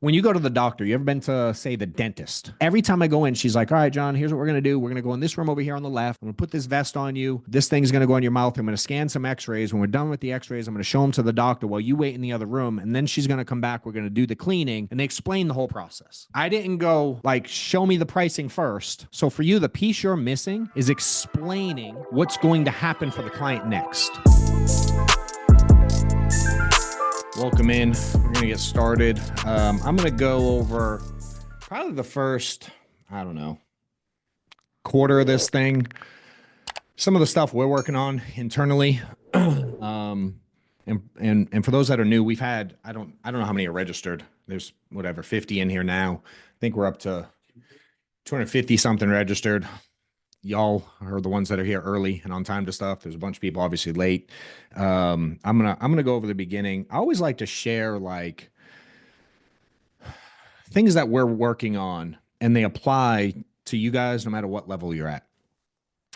When you go to the doctor, you ever been to, say, the dentist? Every time I go in, she's like, all right, John, here's what we're going to do. We're going to go in this room over here on the left. I'm going to put this vest on you. This thing's going to go in your mouth. I'm going to scan some x-rays. When we're done with the x-rays, I'm going to show them to the doctor while you wait in the other room. And then she's going to come back. We're going to do the cleaning. And they explain the whole process. I didn't go, like, show me the pricing first. So for you, the piece you're missing is explaining what's going to happen for the client next. Welcome in. We're going to get started. I'm going to go over probably the first, I don't know, quarter of this thing. Some of the stuff we're working on internally. And for those that are new, we've had, I don't know how many are registered. There's whatever, 50 in here now. I think we're up to 250 something registered. Y'all are the ones that are here early and on time to stuff. There's a bunch of people obviously late. I'm gonna go over the beginning. I always like to share like things that we're working on and they apply to you guys no matter what level you're at.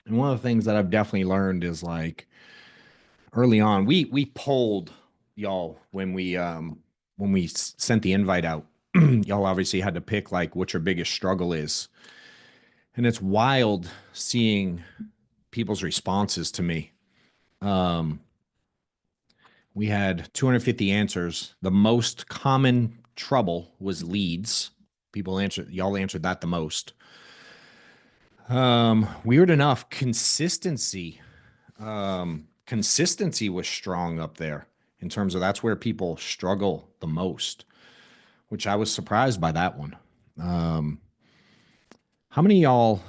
And one of the things that I've definitely learned is like early on, we polled y'all when we sent the invite out. Y'all obviously had to pick like what your biggest struggle is. And it's wild seeing people's responses to me. We had 250 answers. The most common trouble was leads. Y'all answered that the most. Weird enough, consistency. Consistency was strong up there in terms of that's where people struggle the most, which I was surprised by that one. How many of y'all,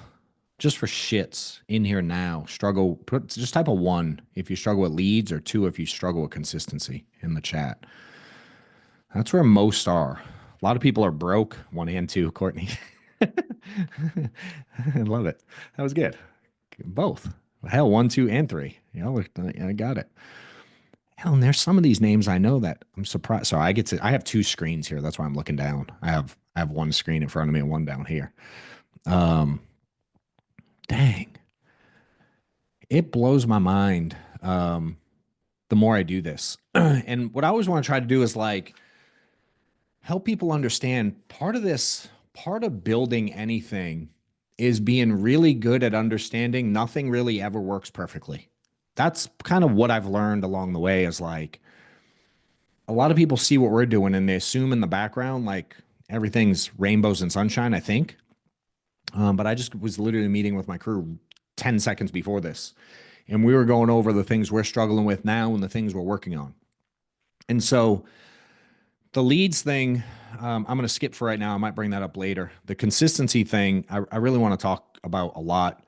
just for shits in here now, just type a 1 if you struggle with leads or 2 if you struggle with consistency in the chat. That's where most are. A lot of people are broke, 1 and 2, Courtney. I love it. That was good. Both. Hell, 1, 2, and 3. I got it. Hell, and there's some of these names I know that I'm surprised. So I have 2 screens here. That's why I'm looking down. I have 1 screen in front of me and 1 down here. Dang. It blows my mind the more I do this. And what I always want to try to do is like help people understand part of building anything is being really good at understanding nothing really ever works perfectly. That's kind of what I've learned along the way is like a lot of people see what we're doing and they assume in the background like everything's rainbows and sunshine, I think. But I just was literally meeting with my crew 10 seconds before this. And we were going over the things we're struggling with now and the things we're working on. And so the leads thing, I'm going to skip for right now. I might bring that up later. The consistency thing, I really want to talk about a lot.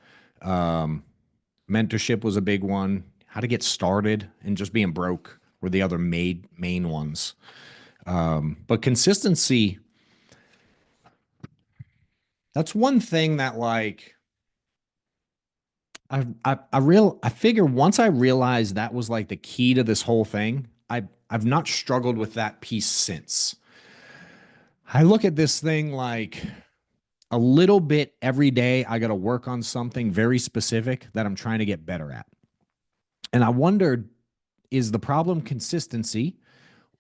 Mentorship was a big one. How to get started and just being broke were the other main ones. But consistency, that's one thing that like I figure once I realized that was like the key to this whole thing, I've not struggled with that piece since. I look at this thing like a little bit every day. I got to work on something very specific that I'm trying to get better at. And I wondered, is the problem consistency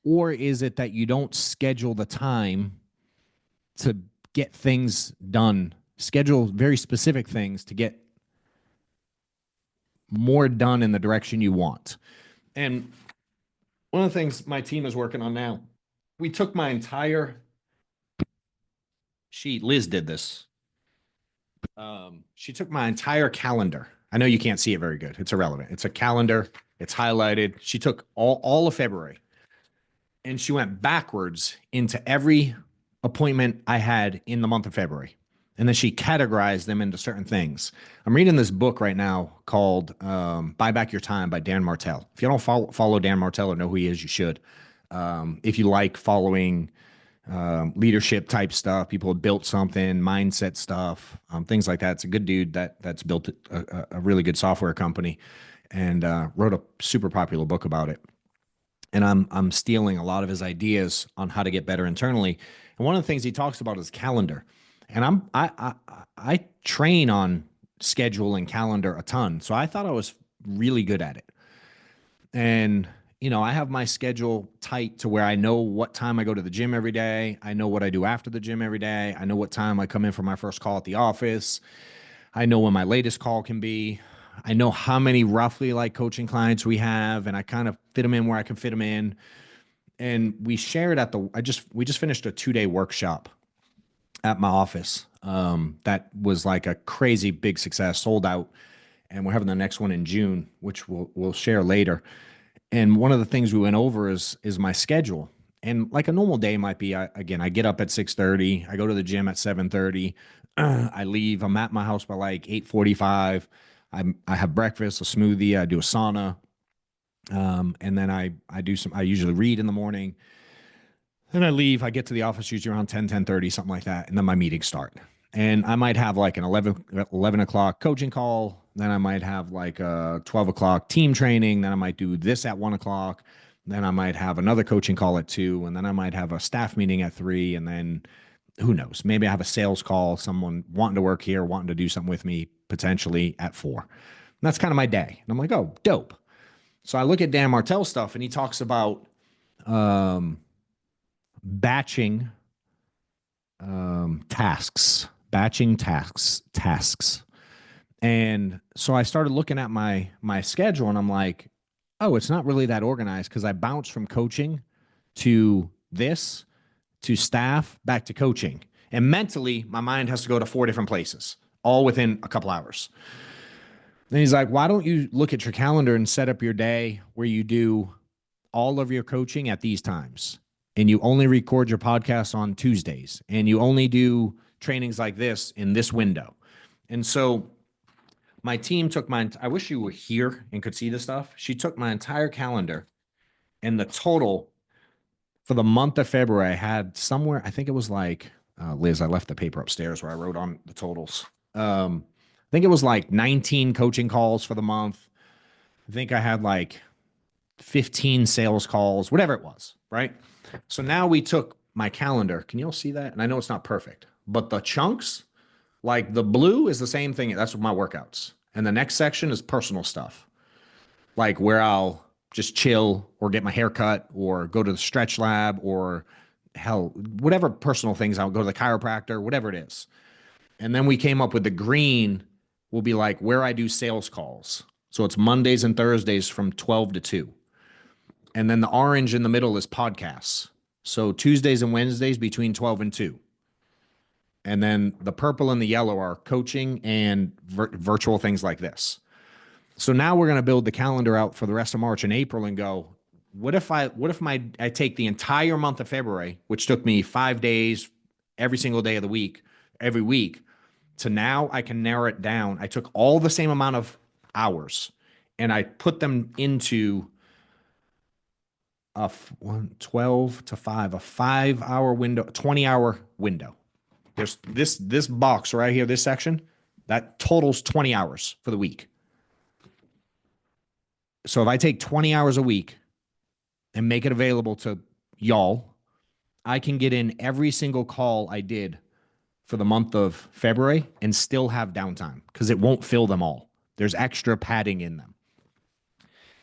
or is it that you don't schedule the time to get things done, schedule very specific things to get more done in the direction you want? And one of the things my team is working on now, we took my entire sheet. Liz did this. She took my entire calendar. I know you can't see it very good. It's irrelevant. It's a calendar. It's highlighted. She took all of February and she went backwards into every appointment I had in the month of February. And then she categorized them into certain things. I'm reading this book right now called Buy Back Your Time by Dan Martell. If you don't follow Dan Martell or know who he is, you should. If you like following leadership type stuff, people have built something, mindset stuff, things like that. It's a good dude that's built a really good software company and wrote a super popular book about it. And I'm stealing a lot of his ideas on how to get better internally. And one of the things he talks about is calendar. And I train on schedule and calendar a ton. So I thought I was really good at it. And I have my schedule tight to where I know what time I go to the gym every day. I know what I do after the gym every day. I know what time I come in for my first call at the office. I know when my latest call can be. I know how many roughly like coaching clients we have, and I kind of fit them in where I can fit them in. And we shared at the, we just finished a 2-day workshop at my office. That was like a crazy big success, sold out. And we're having the next one in June, which we'll share later. And one of the things we went over is my schedule. And like a normal day might be, again, I get up at 6:30, I go to the gym at 7:30, I leave, I'm at my house by like 8:45. I have breakfast, a smoothie, I do a sauna, and then I usually read in the morning. Then I leave. I get to the office usually around 10:30, something like that. And then my meetings start. And I might have like an 11 o'clock coaching call. Then I might have like a 12 o'clock team training. Then I might do this at 1 o'clock. Then I might have another coaching call at 2. And then I might have a staff meeting at 3. And then who knows? Maybe I have a sales call, someone wanting to work here, wanting to do something with me potentially at 4. And that's kind of my day. And I'm like, oh, dope. So I look at Dan Martell's stuff and he talks about um, batching tasks. And so I started looking at my schedule and I'm like, oh, it's not really that organized because I bounce from coaching to this to staff back to coaching. And mentally, my mind has to go to 4 different places, all within a couple hours. Then he's like, why don't you look at your calendar and set up your day where you do all of your coaching at these times? And you only record your podcast on Tuesdays, and you only do trainings like this in this window. And so my team took I wish you were here and could see this stuff. She took my entire calendar, and the total for the month of February, I had somewhere, I think it was like, Liz, I left the paper upstairs where I wrote on the totals. I think it was like 19 coaching calls for the month. I think I had like 15 sales calls, whatever it was, right? So now we took my calendar. Can you all see that? And I know it's not perfect, but the chunks, like the blue is the same thing. That's my workouts. And the next section is personal stuff, like where I'll just chill or get my hair cut or go to the stretch lab or hell, whatever personal things. I'll go to the chiropractor, whatever it is. And then we came up with the green will be like where I do sales calls. So it's Mondays and Thursdays from 12 to 2. And then the orange in the middle is podcasts. So Tuesdays and Wednesdays between 12 and 2. And then the purple and the yellow are coaching and virtual things like this. So now we're going to build the calendar out for the rest of March and April and go, what if I take the entire month of February, which took me 5 days, every single day of the week, every week, to now I can narrow it down. I took all the same amount of hours and I put them into a 12 to 5, a 5-hour window, 20-hour window. There's this box right here, this section, that totals 20 hours for the week. So if I take 20 hours a week and make it available to y'all, I can get in every single call I did for the month of February and still have downtime because it won't fill them all. There's extra padding in them.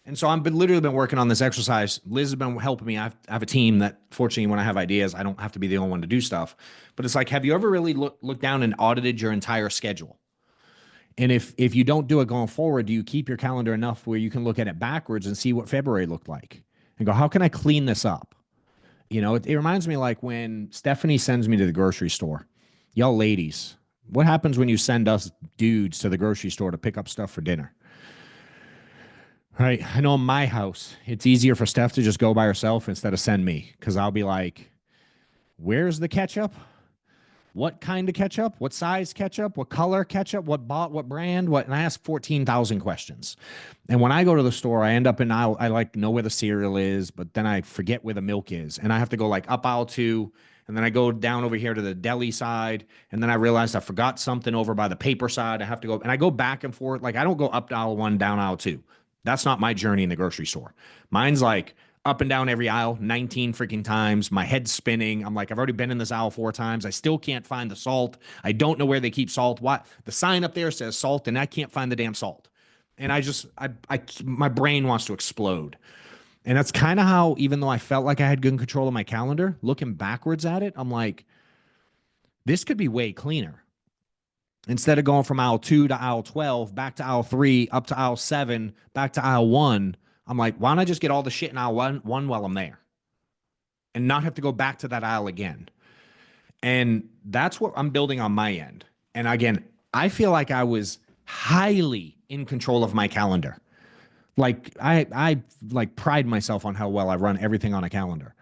And so I've literally been working on this exercise. Liz has been helping me. I have a team that, fortunately, when I have ideas, I don't have to be the only one to do stuff. But it's like, have you ever really looked down and audited your entire schedule? And if you don't do it going forward, do you keep your calendar enough where you can look at it backwards and see what February looked like and go, how can I clean this up? It reminds me like when Stephanie sends me to the grocery store. Y'all ladies, what happens when you send us dudes to the grocery store to pick up stuff for dinner? Right. I know in my house, it's easier for Steph to just go by herself instead of send me because I'll be like, where's the ketchup? What kind of ketchup? What size ketchup? What color ketchup? What brand? What? And I ask 14,000 questions. And when I go to the store, I end up in aisle. I like know where the cereal is, but then I forget where the milk is. And I have to go like up aisle 2. And then I go down over here to the deli side. And then I realized I forgot something over by the paper side. I have to go. And I go back and forth. Like I don't go up aisle 1, down aisle 2. That's not my journey in the grocery store. Mine's like up and down every aisle 19 freaking times. My head's spinning. I'm like, I've already been in this aisle 4 times. I still can't find the salt. I don't know where they keep salt. What? The sign up there says salt, and I can't find the damn salt. And my brain wants to explode. And that's kind of how, even though I felt like I had good control of my calendar, looking backwards at it, I'm like, this could be way cleaner. Instead of going from aisle 2 to aisle 12, back to aisle 3, up to aisle 7, back to aisle 1, I'm like, why don't I just get all the shit in aisle 1 while I'm there and not have to go back to that aisle again? And that's what I'm building on my end. And again, I feel like I was highly in control of my calendar. Like I like pride myself on how well I run everything on a calendar.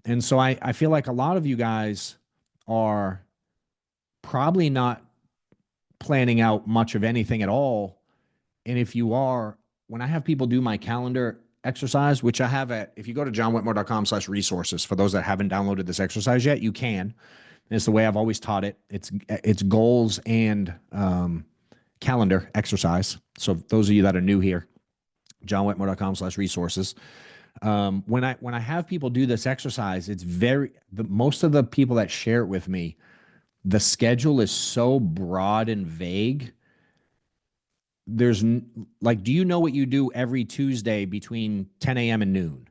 And so I feel like a lot of you guys are probably not planning out much of anything at all. And if you are, when I have people do my calendar exercise, which I have at, if you go to johnwetmore.com/resources, for those that haven't downloaded this exercise yet, you can. And it's the way I've always taught it. It's goals and calendar exercise. So those of you that are new here, johnwetmore.com/resources. When I have people do this exercise, it's most of the people that share it with me, the schedule is so broad and vague. There's like, do you know what you do every Tuesday between 10 a.m. and noon?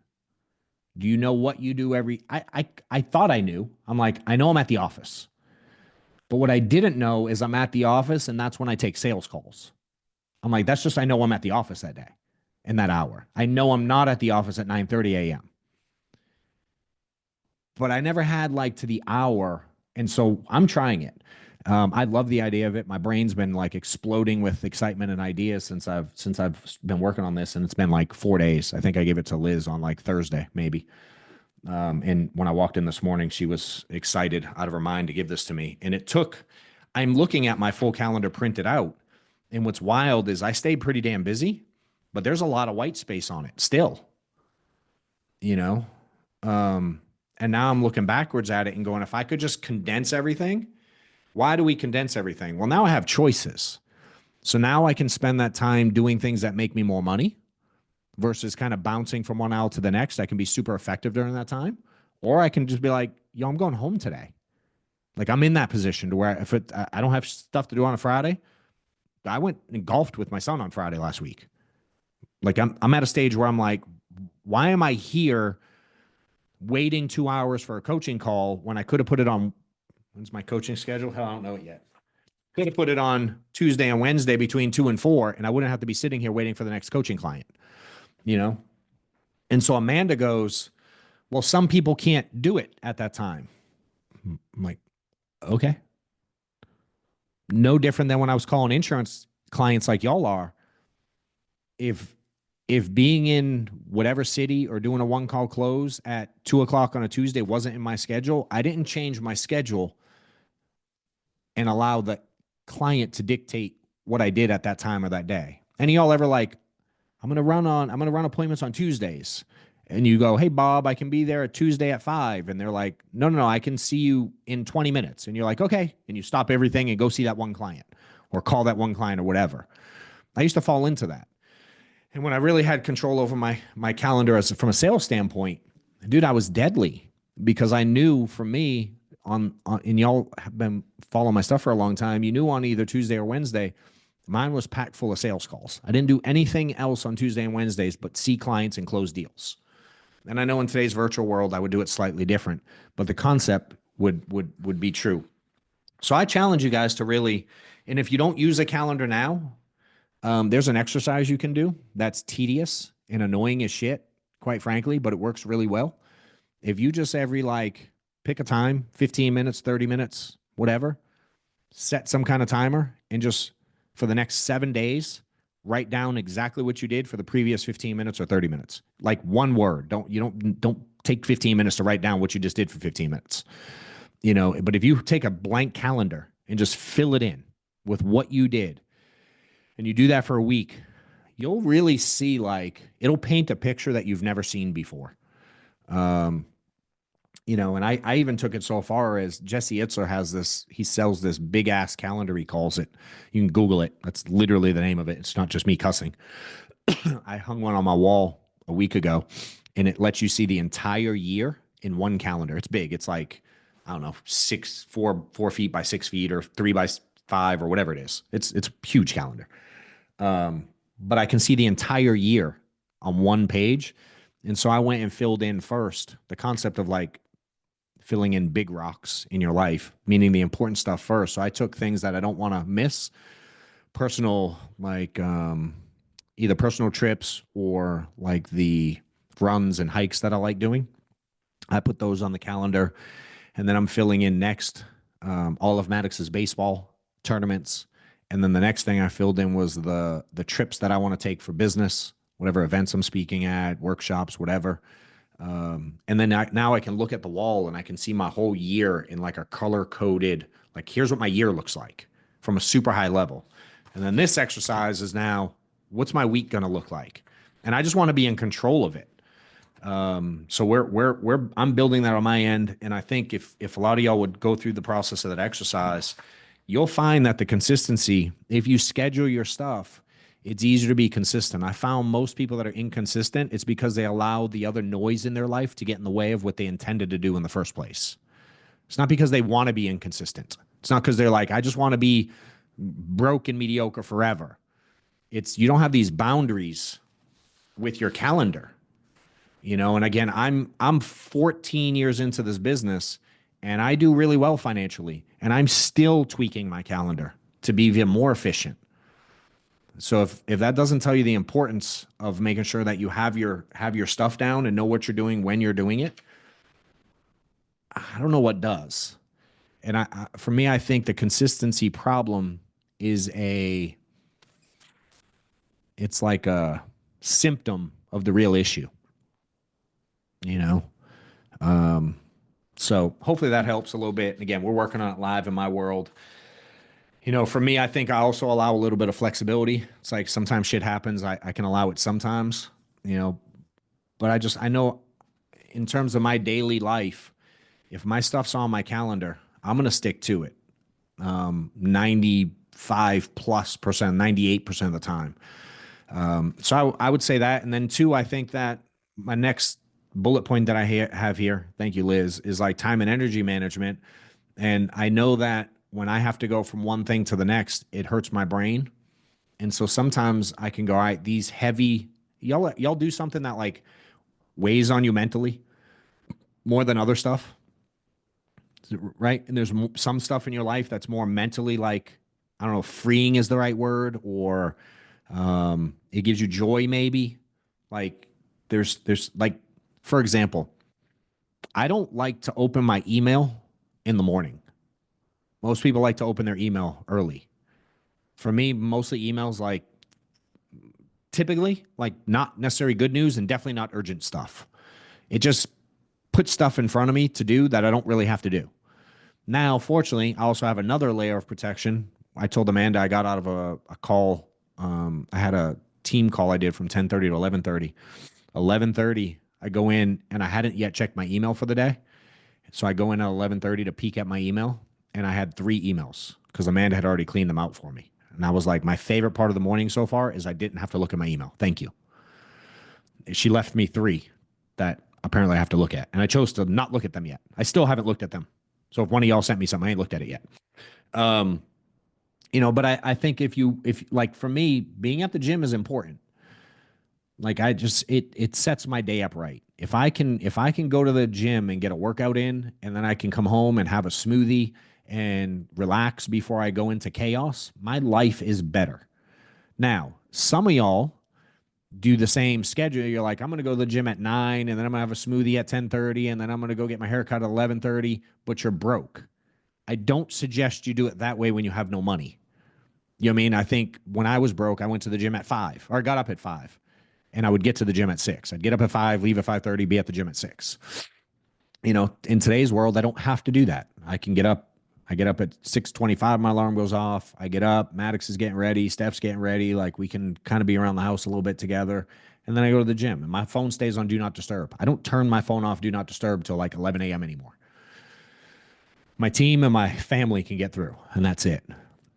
Do you know what you do every? I thought I knew. I'm like, I know I'm at the office, but what I didn't know is I'm at the office, and that's when I take sales calls. I'm like, that's just, I know I'm at the office that day in that hour. I know I'm not at the office at 9:30 a.m. But I never had like to the hour. And so I'm trying it. I love the idea of it. My brain's been like exploding with excitement and ideas since I've been working on this, and it's been like 4 days. I think I gave it to Liz on like Thursday, maybe. And when I walked in this morning, she was excited out of her mind to give this to me. And it took, I'm looking at my full calendar printed out. And what's wild is I stayed pretty damn busy, but there's a lot of white space on it still, you know? And now I'm looking backwards at it and going, if I could just condense everything, why do we condense everything? Well, now I have choices. So now I can spend that time doing things that make me more money versus kind of bouncing from one aisle to the next. I can be super effective during that time. Or I can just be like, yo, I'm going home today. Like I'm in that position to where I don't have stuff to do on a Friday. I went and golfed with my son on Friday last week. Like I'm at a stage where I'm like, why am I here waiting 2 hours for a coaching call when I could have put it on? When's my coaching schedule? Hell, I don't know it yet. Could have put it on Tuesday and Wednesday between 2 and 4, and I wouldn't have to be sitting here waiting for the next coaching client, you know? And so Amanda goes, well, some people can't do it at that time. I'm like, okay. No different than when I was calling insurance clients like y'all are. If being in whatever city or doing a one call close at 2 o'clock on a Tuesday wasn't in my schedule, I didn't change my schedule and allow the client to dictate what I did at that time or that day. Any y'all ever like, I'm going to run appointments on Tuesdays. And you go, hey, Bob, I can be there at Tuesday at 5. And they're like, no, I can see you in 20 minutes. And you're like, okay. And you stop everything and go see that one client or call that one client or whatever. I used to fall into that. And when I really had control over my calendar from a sales standpoint, dude, I was deadly because I knew for me and y'all have been following my stuff for a long time. You knew on either Tuesday or Wednesday, mine was packed full of sales calls. I didn't do anything else on Tuesday and Wednesdays but see clients and close deals. And I know in today's virtual world, I would do it slightly different, but the concept would be true. So I challenge you guys to really, and if you don't use a calendar now, there's an exercise you can do that's tedious and annoying as shit, quite frankly, but it works really well. If you just pick a time, 15 minutes, 30 minutes, whatever, set some kind of timer and just for the next 7 days, write down exactly what you did for the previous 15 minutes or 30 minutes. Like one word. Don't take 15 minutes to write down what you just did for 15 minutes. But if you take a blank calendar and just fill it in with what you did, and you do that for a week, you'll really see it'll paint a picture that you've never seen before. And I even took it so far as Jesse Itzler has this, he sells this big ass calendar, he calls it. You can Google it. That's literally the name of it. It's not just me cussing. I hung one on my wall a week ago and it lets you see the entire year in one calendar. It's big. It's like, I don't know, 4 feet by 6 feet or 3 by 5 or whatever it is. It's a huge calendar. But I can see the entire year on one page. And so I went and filled in first the concept of like filling in big rocks in your life, meaning the important stuff first. So I took things that I don't want to miss, personal, like either personal trips or like the runs and hikes that I like doing. I put those on the calendar, and then I'm filling in next all of Maddox's baseball tournaments, and then the next thing I filled in was the trips that I want to take for business, whatever events I'm speaking at, workshops, whatever. And then now I can look at the wall and I can see my whole year in like a color coded, like here's what my year looks like from a super high level. And then this exercise is now, what's my week going to look like? And I just want to be in control of it. So I'm building that on my end. And I think if a lot of y'all would go through the process of that exercise, you'll find that the consistency, if you schedule your stuff, it's easier to be consistent. I found most people that are inconsistent, it's because they allow the other noise in their life to get in the way of what they intended to do in the first place. It's not because they want to be inconsistent. It's not because they're like, I just want to be broke and mediocre forever. It's you don't have these boundaries with your calendar. And again, I'm 14 years into this business and I do really well financially, and I'm still tweaking my calendar to be even more efficient. So if that doesn't tell you the importance of making sure that you have your stuff down and know what you're doing when you're doing it, I don't know what does. And for me, I think the consistency problem is it's like a symptom of the real issue, you know? So hopefully that helps a little bit. And again, we're working on it live in my world. For me, I think I also allow a little bit of flexibility. It's like sometimes shit happens. I can allow it sometimes, but I know in terms of my daily life, if my stuff's on my calendar, I'm going to stick to it. 95+%, 98% of the time. So I would say that. And then two, I think that my next bullet point that I have here, thank you, Liz, is like time and energy management. And I know that when I have to go from one thing to the next, it hurts my brain. And so sometimes I can go, all right, these heavy, y'all do something that like weighs on you mentally more than other stuff, right? And there's some stuff in your life that's more mentally like, I don't know, freeing is the right word, or it gives you joy maybe. Like there's like, for example, I don't like to open my email in the morning. Most people like to open their email early. For me, mostly emails like typically like not necessarily good news and definitely not urgent stuff. It just puts stuff in front of me to do that I don't really have to do. Now, fortunately, I also have another layer of protection. I told Amanda I got out of a call. I had a team call I did from 10:30 to 11:30. 11:30, I go in and I hadn't yet checked my email for the day. So I go in at 11:30 to peek at my email, and I had 3 emails because Amanda had already cleaned them out for me. And I was like, my favorite part of the morning so far is I didn't have to look at my email. Thank you. She left me 3 that apparently I have to look at, and I chose to not look at them yet. I still haven't looked at them. So if one of y'all sent me something, I ain't looked at it yet. But I think if like for me, being at the gym is important. Like it sets my day up right. If I can go to the gym and get a workout in, and then I can come home and have a smoothie and relax before I go into chaos, my life is better. Now, some of y'all do the same schedule. You're like, I'm going to go to the gym at 9, and then I'm going to have a smoothie at 10:30, and then I'm going to go get my haircut at 11:30, but you're broke. I don't suggest you do it that way when you have no money. You know what I mean? I think when I was broke, I went to the gym at 5, or I got up at 5, and I would get to the gym at 6. I'd get up at 5, leave at 5:30, be at the gym at 6. In today's world, I don't have to do that. I can get up. I get up at 6:25. My alarm goes off. I get up. Maddox is getting ready. Steph's getting ready. Like we can kind of be around the house a little bit together. And then I go to the gym, and my phone stays on do not disturb. I don't turn my phone off do not disturb till like 11 a.m. anymore. My team and my family can get through, and that's it.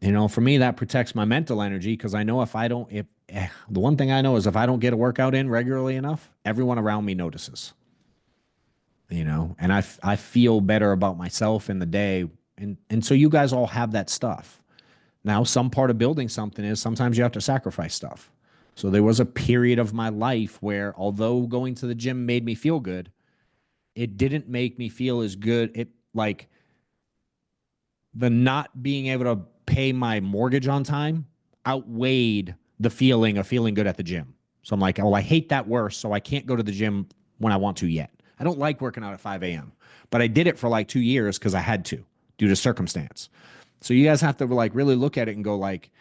For me, that protects my mental energy, because I know the one thing I know is if I don't get a workout in regularly enough, everyone around me notices. And I feel better about myself in the day. And so you guys all have that stuff. Now, some part of building something is sometimes you have to sacrifice stuff. So there was a period of my life where, although going to the gym made me feel good, it didn't make me feel as good. It like the not being able to pay my mortgage on time outweighed the feeling of feeling good at the gym. So I'm like, oh, I hate that worse. So I can't go to the gym when I want to yet. I don't like working out at 5 a.m., but I did it for like 2 years because I had to due to circumstance. So you guys have to like really look at it and go like,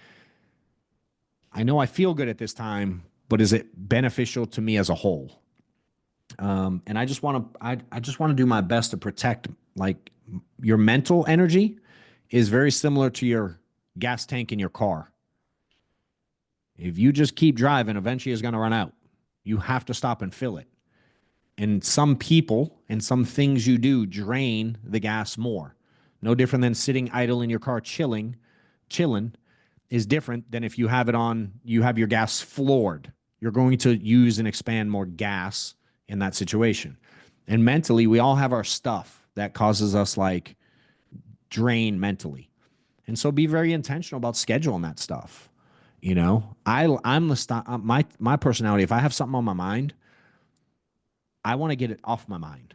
I know I feel good at this time, but is it beneficial to me as a whole? And I just want to, I just want to do my best to protect like your mental energy is very similar to your gas tank in your car. If you just keep driving, eventually it's going to run out. You have to stop and fill it. And some people and some things you do drain the gas more. No different than sitting idle in your car chilling is different than if you have it on, you have your gas floored. You're going to use and expand more gas in that situation. And mentally, we all have our stuff that causes us like drain mentally. And so be very intentional about scheduling that stuff. You know, I'm the my personality. If I have something on my mind, I want to get it off my mind.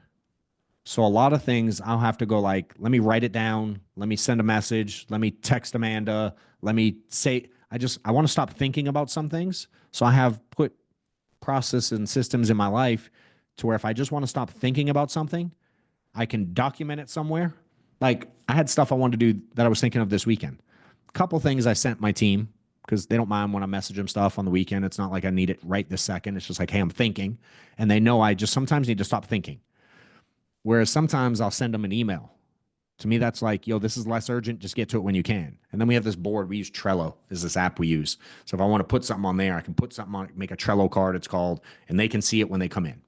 So a lot of things I'll have to go like, let me write it down. Let me send a message. Let me text Amanda. Let me say, I want to stop thinking about some things. So I have put processes and systems in my life to where if I just want to stop thinking about something, I can document it somewhere. Like I had stuff I wanted to do that I was thinking of this weekend. A couple things I sent my team because they don't mind when I message them stuff on the weekend. It's not like I need it right this second. It's just like, hey, I'm thinking. And they know I just sometimes need to stop thinking. Whereas sometimes I'll send them an email. To me, that's like, yo, this is less urgent. Just get to it when you can. And then we have this board. We use Trello is this app we use. So if I want to put something on there, I can put something on it, make a Trello card, it's called, and they can see it when they come in.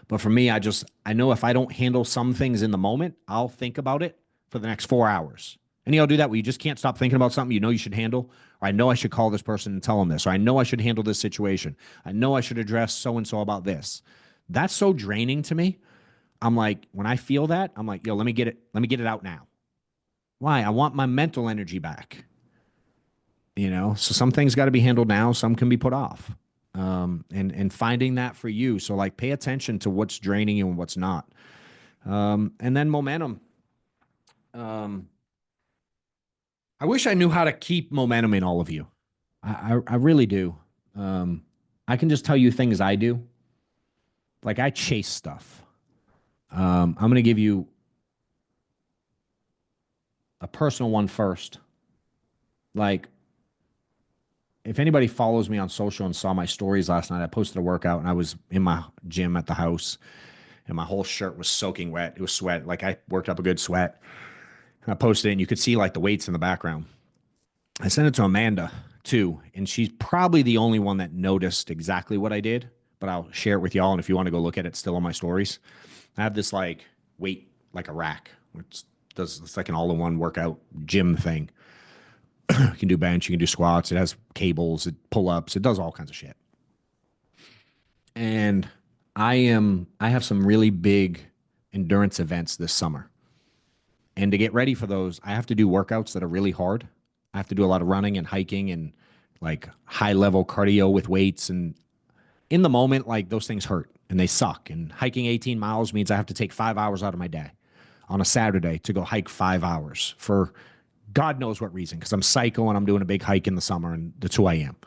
But for me, I know if I don't handle some things in the moment, I'll think about it for the next 4 hours. And y'all do that where you just can't stop thinking about something you know you should handle, or I know I should call this person and tell them this, or I know I should handle this situation. I know I should address so-and-so about this. That's so draining to me. I'm like, when I feel that, I'm like, yo, let me get it out now. Why? I want my mental energy back. You know, so some things got to be handled now, some can be put off. And finding that for you. So like pay attention to what's draining you and what's not. And then momentum. I wish I knew how to keep momentum in all of you. I really do. I can just tell you things I do. Like I chase stuff. I'm going to give you a personal one first. Like, if anybody follows me on social and saw my stories last night, I posted a workout and I was in my gym at the house and my whole shirt was soaking wet. It was sweat. Like I worked up a good sweat. And I posted it and you could see like the weights in the background. I sent it to Amanda too. And she's probably the only one that noticed exactly what I did, but I'll share it with y'all. And if you want to go look at it, it's still on my stories. I have this like weight, like a rack, which it's like an all-in-one workout gym thing. You can do bench, you can do squats. It has cables, it pull-ups, it does all kinds of shit. And I have some really big endurance events this summer. And to get ready for those, I have to do workouts that are really hard. I have to do a lot of running and hiking and like high-level cardio with weights. And in the moment, like those things hurt and they suck. And hiking 18 miles means I have to take 5 hours out of my day on a Saturday to go hike 5 hours for God knows what reason, because I'm psycho and I'm doing a big hike in the summer and that's who I am.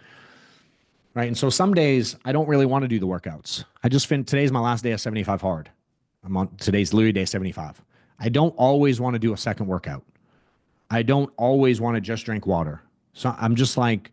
Right. And so some days I don't really want to do the workouts. Today's my last day of 75 hard. Today's literally day 75. I don't always want to do a second workout. I don't always want to just drink water. So I'm just like,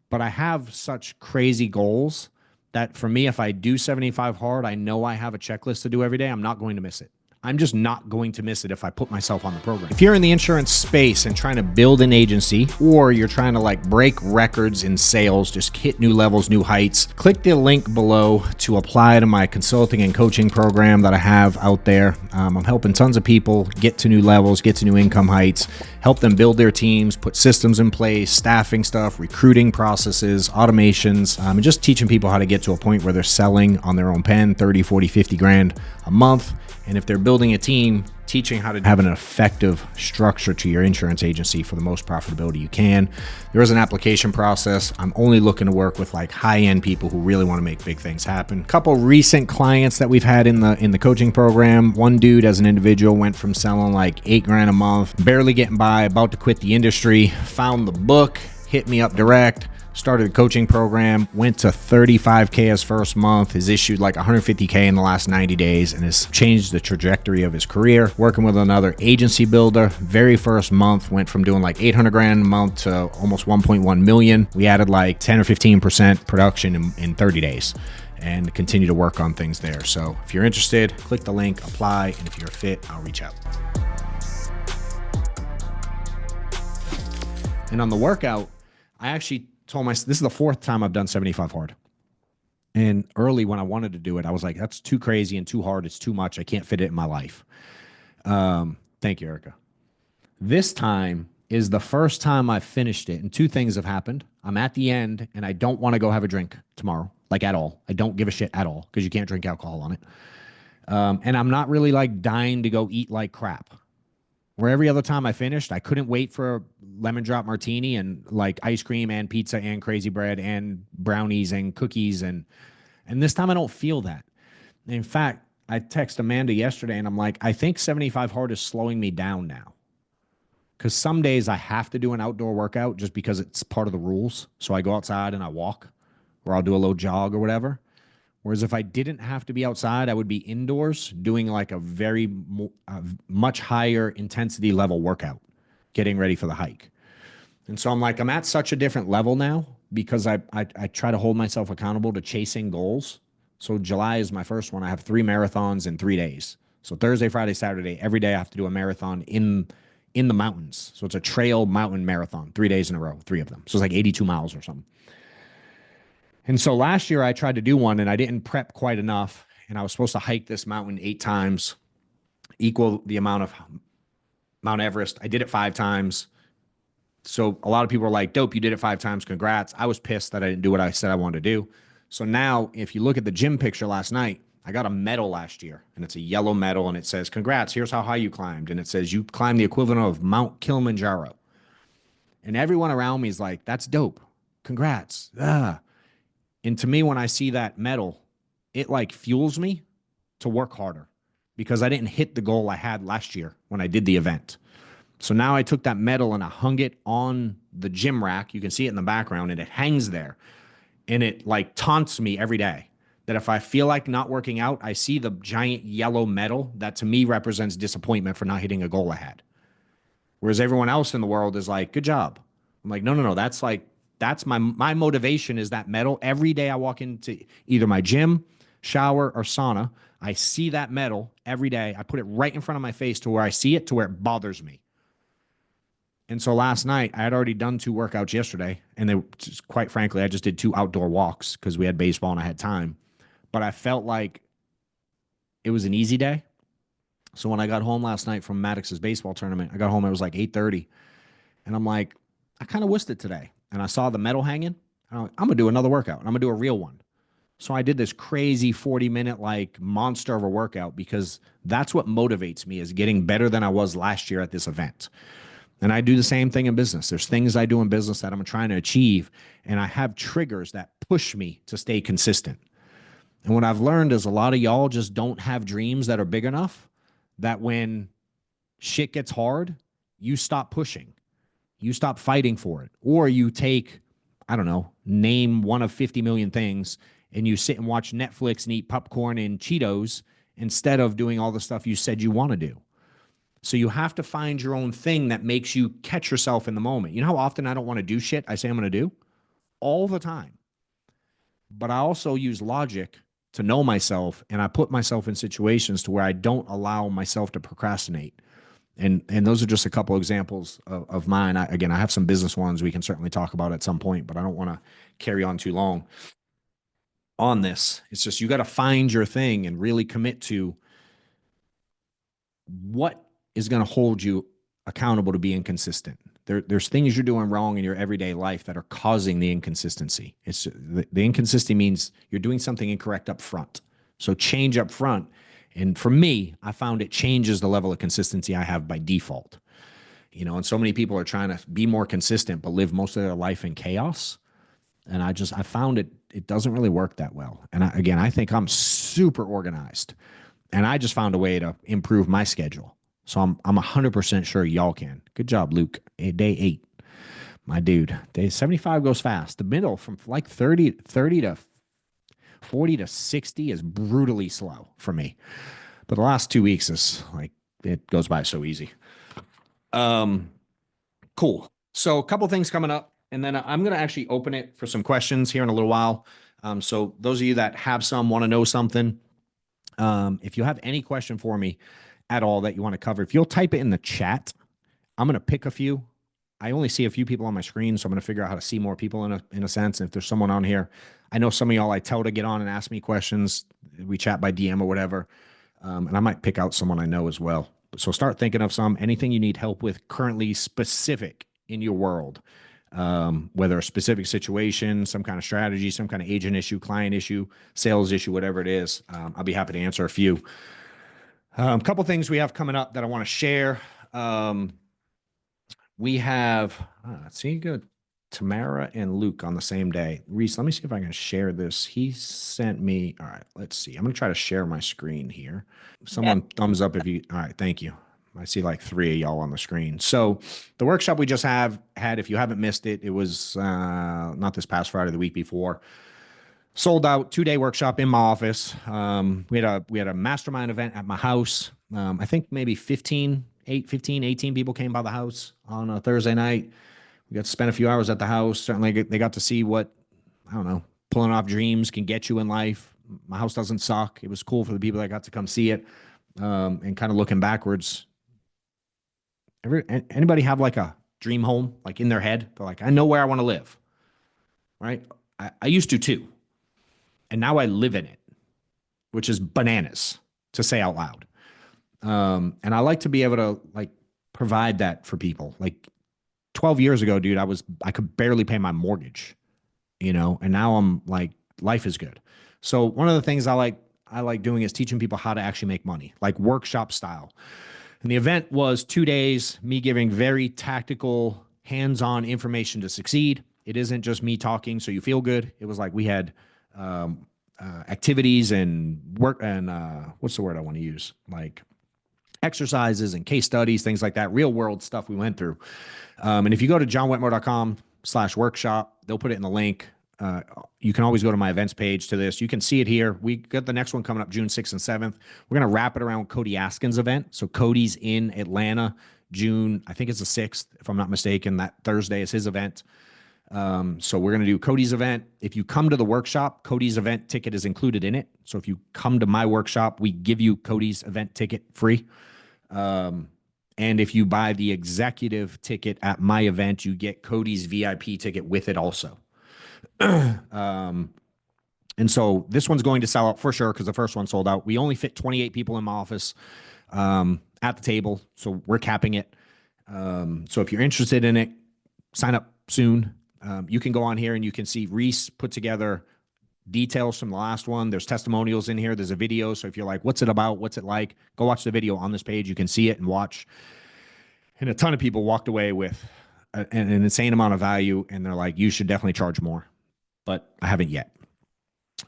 but I have such crazy goals that for me, if I do 75 hard, I know I have a checklist to do every day. I'm not going to miss it. I'm just not going to miss it if I put myself on the program. If you're in the insurance space and trying to build an agency, or you're trying to like break records in sales, just hit new levels, new heights, click the link below to apply to my consulting and coaching program that I have out there. I'm helping tons of people get to new levels, get to new income heights, help them build their teams, put systems in place, staffing stuff, recruiting processes, automations, and just teaching people how to get to a point where they're selling on their own pen, 30, 40, 50 grand a month. And if they're building a team, teaching how to have an effective structure to your insurance agency for the most profitability you can. There is an application process. I'm only looking to work with like high-end people who really want to make big things happen. A couple recent clients that we've had in the coaching program. One dude as an individual went from selling like $8,000 a month, barely getting by, about to quit the industry, found the book, hit me up direct, started a coaching program, went to $35K his first month, has issued like $150K in the last 90 days, and has changed the trajectory of his career. Working with another agency builder, very first month went from doing like $800,000 a month to almost 1.1 million. We added like 10 or 15% production in 30 days and continue to work on things there. So if you're interested, click the link, apply, and if you're a fit, I'll reach out. And on the workout, I actually told myself, this is the fourth time I've done 75 hard. And early when I wanted to do it, I was like, that's too crazy and too hard. It's too much. I can't fit it in my life. Thank you, Erica. This time is the first time I've finished it. And two things have happened. I'm at the end and I don't want to go have a drink tomorrow, like at all. I don't give a shit at all because you can't drink alcohol on it. And I'm not really like dying to go eat like crap. Where every other time I finished, I couldn't wait for a lemon drop martini and like ice cream and pizza and crazy bread and brownies and cookies. And this time I don't feel that. In fact, I texted Amanda yesterday and I'm like, I think 75 hard is slowing me down now. Because some days I have to do an outdoor workout just because it's part of the rules. So I go outside and I walk, or I'll do a little jog or whatever. Whereas if I didn't have to be outside, I would be indoors doing like a very much higher intensity level workout, getting ready for the hike. And so I'm like, I'm at such a different level now because I try to hold myself accountable to chasing goals. So July is my first one. I have 3 marathons in 3 days. So Thursday, Friday, Saturday, every day I have to do a marathon in the mountains. So it's a trail mountain marathon, 3 days in a row, 3 of them. So it's like 82 miles or something. And so last year I tried to do one and I didn't prep quite enough. And I was supposed to hike this mountain 8 times, equal the amount of Mount Everest. I did it 5 times. So a lot of people were like, dope, you did it 5 times. Congrats. I was pissed that I didn't do what I said I wanted to do. So now if you look at the gym picture last night, I got a medal last year and it's a yellow medal and it says, congrats, here's how high you climbed. And it says you climbed the equivalent of Mount Kilimanjaro. And everyone around me is like, that's dope. Congrats. And to me, when I see that medal, it like fuels me to work harder because I didn't hit the goal I had last year when I did the event. So now I took that medal and I hung it on the gym rack. You can see it in the background and it hangs there. And it like taunts me every day that if I feel like not working out, I see the giant yellow medal that to me represents disappointment for not hitting a goal I had. Whereas everyone else in the world is like, good job. I'm like, no. That's my motivation is that medal. Every day I walk into either my gym, shower, or sauna, I see that medal every day. I put it right in front of my face to where I see it, to where it bothers me. And so last night, I had already done 2 workouts yesterday. And they, quite frankly, I just did 2 outdoor walks because we had baseball and I had time. But I felt like it was an easy day. So when I got home last night from Maddox's baseball tournament, I got home, it was like 8:30. And I'm like, I kind of wished it today. And I saw the medal hanging. I'm like, I'm going to do another workout. I'm going to do a real one. So I did this crazy 40-minute like monster of a workout because that's what motivates me is getting better than I was last year at this event. And I do the same thing in business. There's things I do in business that I'm trying to achieve. And I have triggers that push me to stay consistent. And what I've learned is a lot of y'all just don't have dreams that are big enough that when shit gets hard, you stop pushing. You stop fighting for it. Or you take, I don't know, name one of 50 million things and you sit and watch Netflix and eat popcorn and Cheetos instead of doing all the stuff you said you want to do. So you have to find your own thing that makes you catch yourself in the moment. You know how often I don't want to do shit I say I'm going to do? All the time. But I also use logic to know myself, and I put myself in situations to where I don't allow myself to procrastinate. And those are just a couple examples of mine. Again, I have some business ones we can certainly talk about at some point, but I don't want to carry on too long on this. It's just you got to find your thing and really commit to what is going to hold you accountable to being consistent. There's things you're doing wrong in your everyday life that are causing the inconsistency. It's the inconsistency means you're doing something incorrect up front. So change up front. And for me, I found it changes the level of consistency I have by default. And so many people are trying to be more consistent, but live most of their life in chaos. And I found it doesn't really work that well. And again, I think I'm super organized, and I just found a way to improve my schedule. So I'm 100% sure y'all can. Good job, Luke. Day 8, my dude. Day 75 goes fast. The middle from like 30 to 40 to 60 is brutally slow for me. But the last 2 weeks is like, it goes by so easy. Cool. So a couple things coming up, and then I'm going to actually open it for some questions here in a little while. So those of you that have some, want to know something, if you have any question for me at all that you want to cover, if you'll type it in the chat, I'm going to pick a few. I only see a few people on my screen, so I'm going to figure out how to see more people in a sense. And if there's someone on here, I know some of y'all I tell to get on and ask me questions. We chat by DM or whatever. And I might pick out someone I know as well. So start thinking of anything you need help with currently specific in your world, whether a specific situation, some kind of strategy, some kind of agent issue, client issue, sales issue, whatever it is. I'll be happy to answer a few. A couple things we have coming up that I want to share. We have, see, good. Tamara and Luke on the same day. Reese, let me see if I can share this. He sent me, all right, let's see. I'm going to try to share my screen here. Someone thumbs up if you, all right, thank you. I see like 3 of y'all on the screen. So the workshop we just had, if you haven't missed it, it was not this past Friday, the week before. Sold out, 2-day workshop in my office. We had a mastermind event at my house. I think maybe 18 people came by the house on a Thursday night. We got to spend a few hours at the house. Certainly they got to see what, I don't know, pulling off dreams can get you in life. My house doesn't suck. It was cool for the people that got to come see it. And kind of looking backwards, anybody have like a dream home, like in their head? They're like, I know where I want to live, right? I used to too. And now I live in it, which is bananas to say out loud. And I like to be able to like provide that for people. Like 12 years ago, dude, I could barely pay my mortgage, and now I'm like, life is good. So one of the things I like doing is teaching people how to actually make money, like workshop style. And the event was 2 days, me giving very tactical, hands-on information to succeed. It isn't just me talking so you feel good. It was like we had activities and work and what's the word I want to use? Like exercises and case studies, things like that, real world stuff we went through. And if you go to johnwetmore.com/workshop, they'll put it in the link. You can always go to my events page to this. You can see it here. We got the next one coming up June 6th and 7th. We're going to wrap it around Cody Askin's event. So Cody's in Atlanta, June, I think it's the 6th, if I'm not mistaken. That Thursday is his event. So we're going to do Cody's event. If you come to the workshop, Cody's event ticket is included in it. So if you come to my workshop, we give you Cody's event ticket free. And if you buy the executive ticket at my event, you get Cody's VIP ticket with it also. And so this one's going to sell out for sure because the first one sold out. We only fit 28 people in my office at the table, so we're capping it. So if you're interested in it, sign up soon. You can go on here and you can see Reese put together details from the last one. There's testimonials in here. There's a video. So if you're like, what's it about? What's it like? Go watch the video on this page. You can see it and watch. And a ton of people walked away with an insane amount of value. And they're like, you should definitely charge more. But I haven't yet.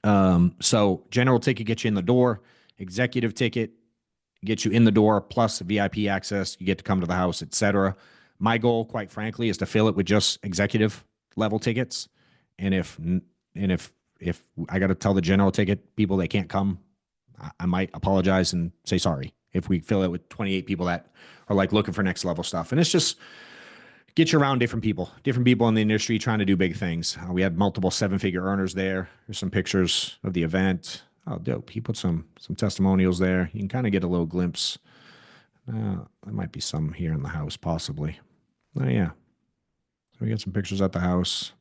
So general ticket gets you in the door. Executive ticket gets you in the door, plus VIP access. You get to come to the house, etc. My goal, quite frankly, is to fill it with just executive level tickets. And if I got to tell the general ticket people they can't come, I might apologize and say sorry if we fill it with 28 people that are like looking for next level stuff. And it's just get you around different people in the industry trying to do big things. We had multiple 7-figure earners there. There's some pictures of the event. Oh, dope. He put some testimonials there. You can kind of get a little glimpse. There might be some here in the house, possibly. Oh, yeah. So we got some pictures at the house.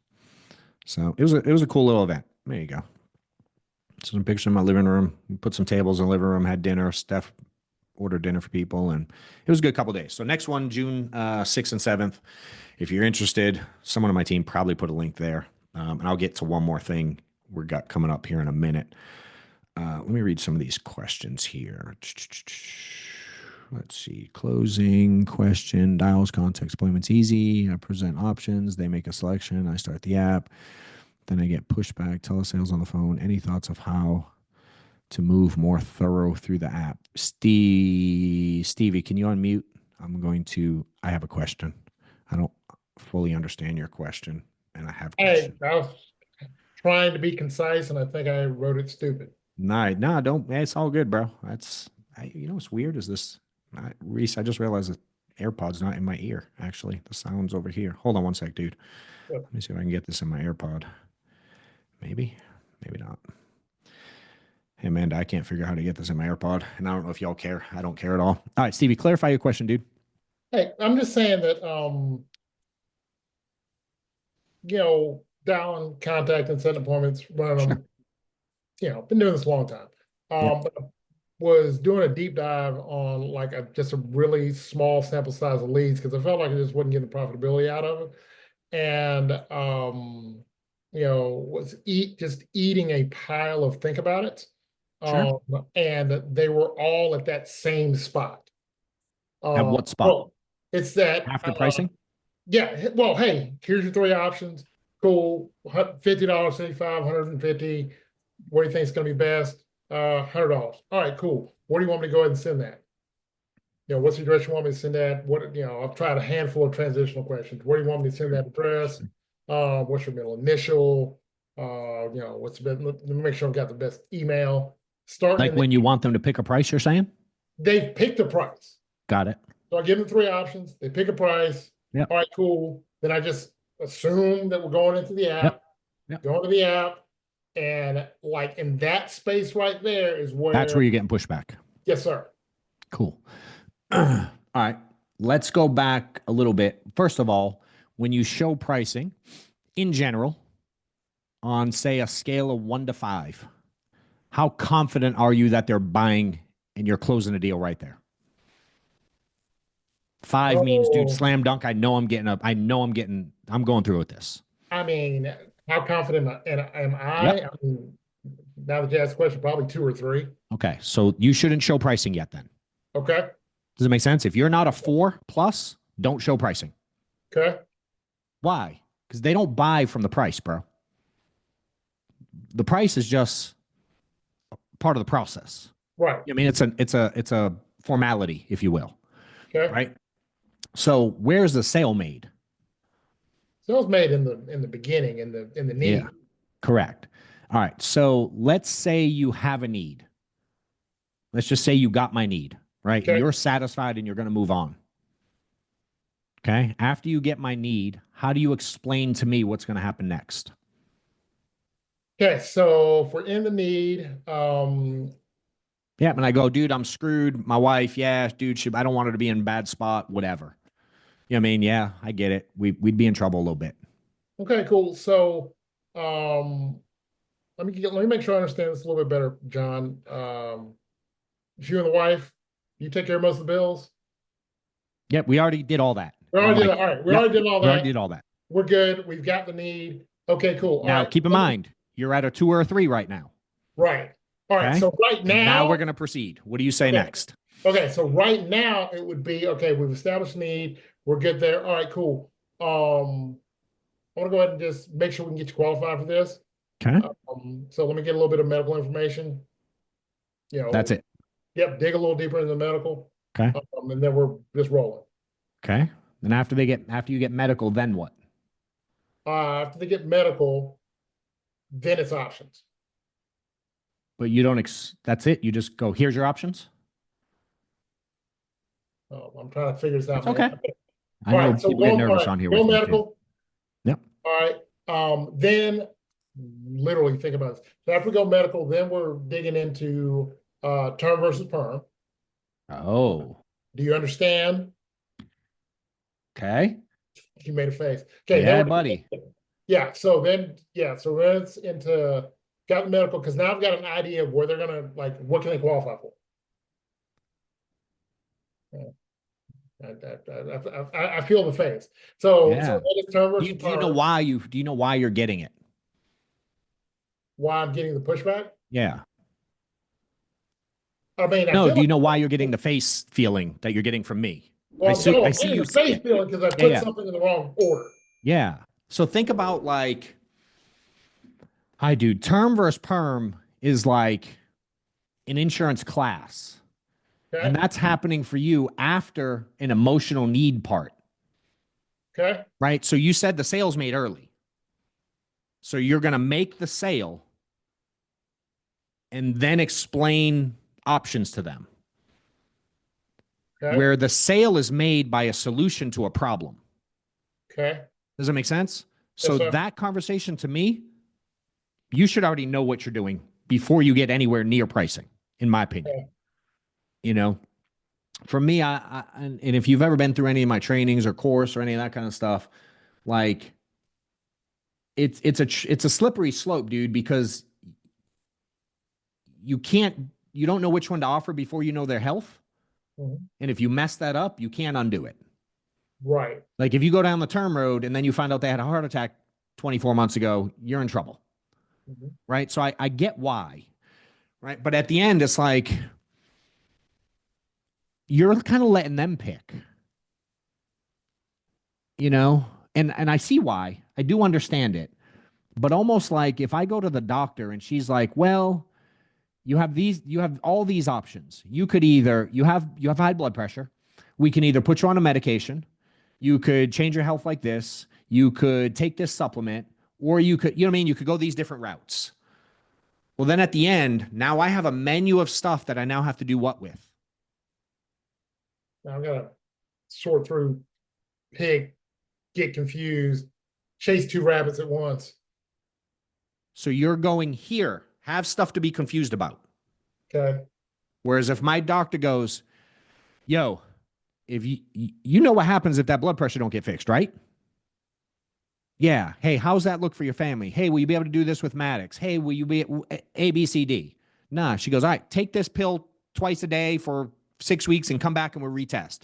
So it was a cool little event. There you go. Some pictures in my living room. We put some tables in the living room, had dinner. Steph ordered dinner for people, and it was a good couple days. So next one, June 6th and 7th. If you're interested, someone on my team probably put a link there. And I'll get to one more thing we got coming up here in a minute. Let me read some of these questions here. Let's see. Closing question, dials, context, appointments, easy. I present options. They make a selection. I start the app. Then I get pushback, telesales on the phone. Any thoughts of how to move more thorough through the app? Stevie, can you unmute? I have a question. I don't fully understand your question, and I have Hey, questions. I was trying to be concise, and I think I wrote it stupid. Nah, don't. It's all good, bro. What's weird is this, Reese. I just realized that AirPod's not in my ear. Actually, the sound's over here. Hold on one sec, dude. Yeah. Let me see if I can get this in my AirPod. Maybe, maybe not. Hey, Amanda, I can't figure out how to get this in my AirPod, and I don't know if y'all care. I don't care at all. All right, Stevie, clarify your question, dude. Hey, I'm just saying that dialing, contact, setting appointments, running Sure. them, been doing this a long time. Yep. But I was doing a deep dive on like just a really small sample size of leads because I felt like I just wasn't getting the profitability out of it. And was just eating a pile of think about it. Sure. Um, and they were all at that same spot. At what spot? Well, it's that, After pricing? yeah. Well, hey, here's your three options. Cool. $50, 75, 150. What do you think is going to be best? $100. All right, cool. Where do you want me to go ahead and send that? What's the address you want me to send that? I've tried a handful of transitional questions. Where do you want me to send that address? What's your middle initial? What's the best? Let me make sure I've got the best email. Starting Like in the, when you want them to pick a price, you're saying? they've picked a price. Got it. So I give them three options. They pick a price. Yep. All right, cool. Then I just assume that we're going into the Yep. app, Yep. go into the app, and like in that space right there is That's where, where you're getting pushback. yes, sir. Cool. All right. Let's go back a little bit. First of all, when you show pricing in general on, say, a scale of 1 to 5, how confident are you that they're buying and you're closing a deal right there? 5 means, dude, Oh, slam dunk. I'm going through with this. I mean, how confident am I? Yep. I mean, now that you asked the question, probably two or three. Okay. So you shouldn't show pricing yet then. Okay. Does it make sense? If you're not a 4+, don't show pricing. Okay. Why? Because they don't buy from the price, bro. The price is just part of the process. Right. I mean, it's a formality, if you will, Okay. right? So where's the sale made? So it was made in the beginning, in the Yeah, need. correct. All right. So let's say you have a need. Let's just say you got my need, right? And Okay. you're satisfied and you're going to move on. Okay. After you get my need, how do you explain to me what's going to happen next? Okay. So if we're in the need, Yeah. And I go, dude, I'm screwed. My wife, yeah, dude, I don't want her to be in a bad spot, whatever. You know what I mean? Yeah, I get it. We'd be in trouble a little bit. okay, cool. So um, let me make sure I understand this a little bit better, John. It's you and the wife. You take care of most of the bills. Yep. We already did all that. We I'm already did. like, All right. We yep, already did all we already that. did all that. We're good. We've got the need. Okay, cool. All Now, right. keep in mind, you're at a 2 or a 3 right now. Right. All right. Okay. So right And now now, we're going to proceed. What do you say okay. next? Okay. So right now it would be okay. We've established need. We're good there. All right. Cool. I want to go ahead and just make sure we can get you qualified for this. Okay. So let me get a little bit of medical information. You That's know, it. yep. Dig a little deeper into the medical, Okay. and then we're just rolling. Okay. Then after you get medical, then what? After they get medical, then it's options. But you don't, that's it. You just go, here's your options. I'm trying to figure this out, That's man. okay. I All know right, so people get all nervous right, on here go with me too. medical. Yep. All right. Then literally think about this. So after we go medical, then we're digging into term versus perm. Oh, Do you understand? okay. You made a face. Okay, Yeah, then buddy. so then it's into got the medical because now I've got an idea of where they're gonna like what can they qualify for. I feel the face. So Yeah. that is term Do you, versus do you know perm. why do you know why you're getting it? Why I'm getting the pushback? Yeah. I mean, I No, feel do you like, know why you're getting the face feeling that you're getting from me? well, I I'm see getting you the see face it. feeling because I Yeah, put yeah. something in the wrong order. Yeah. So think about like, hi, dude, term versus perm is like an insurance class. And Okay, that's happening for you after an emotional need part, okay, right? So you said the sale's made early. So you're going to make the sale and then explain options to them, okay, where the sale is made by a solution to a problem. okay. Does that make sense? Yes, So sir. that conversation to me, you should already know what you're doing before you get anywhere near pricing, in my opinion. Okay. You know, for me, and if you've ever been through any of my trainings or course or any of that kind of stuff, like it's a slippery slope, dude, because you don't know which one to offer before you know their health. Mhm. And if you mess that up, you can't undo it. Right. Like if you go down the term road and then you find out they had a heart attack 24 months ago, you're in trouble. Mhm. Right. So I get why. Right. But at the end, it's like you're kind of letting them pick, you know? And I see why. I do understand it. But almost like if I go to the doctor and she's like, well, you have all these options. You could either you have high blood pressure. We can either put you on a medication, you could change your health like this, you could take this supplement, or you could, you know what I mean? You could go these different routes. Well, then at the end, now I have a menu of stuff that I now have to do what with? Now I'm gonna sort through, pick, get confused, chase two rabbits at once. So you're going here, have stuff to be confused about. Okay. Whereas if my doctor goes, yo, if you know what happens if that blood pressure don't get fixed, right? Yeah. Hey, how's that look for your family? Hey, will you be able to do this with Maddox? Hey, will you be A, B, C, D? Nah. She goes, all right, take this pill twice a day for 6 weeks and come back and we'll retest.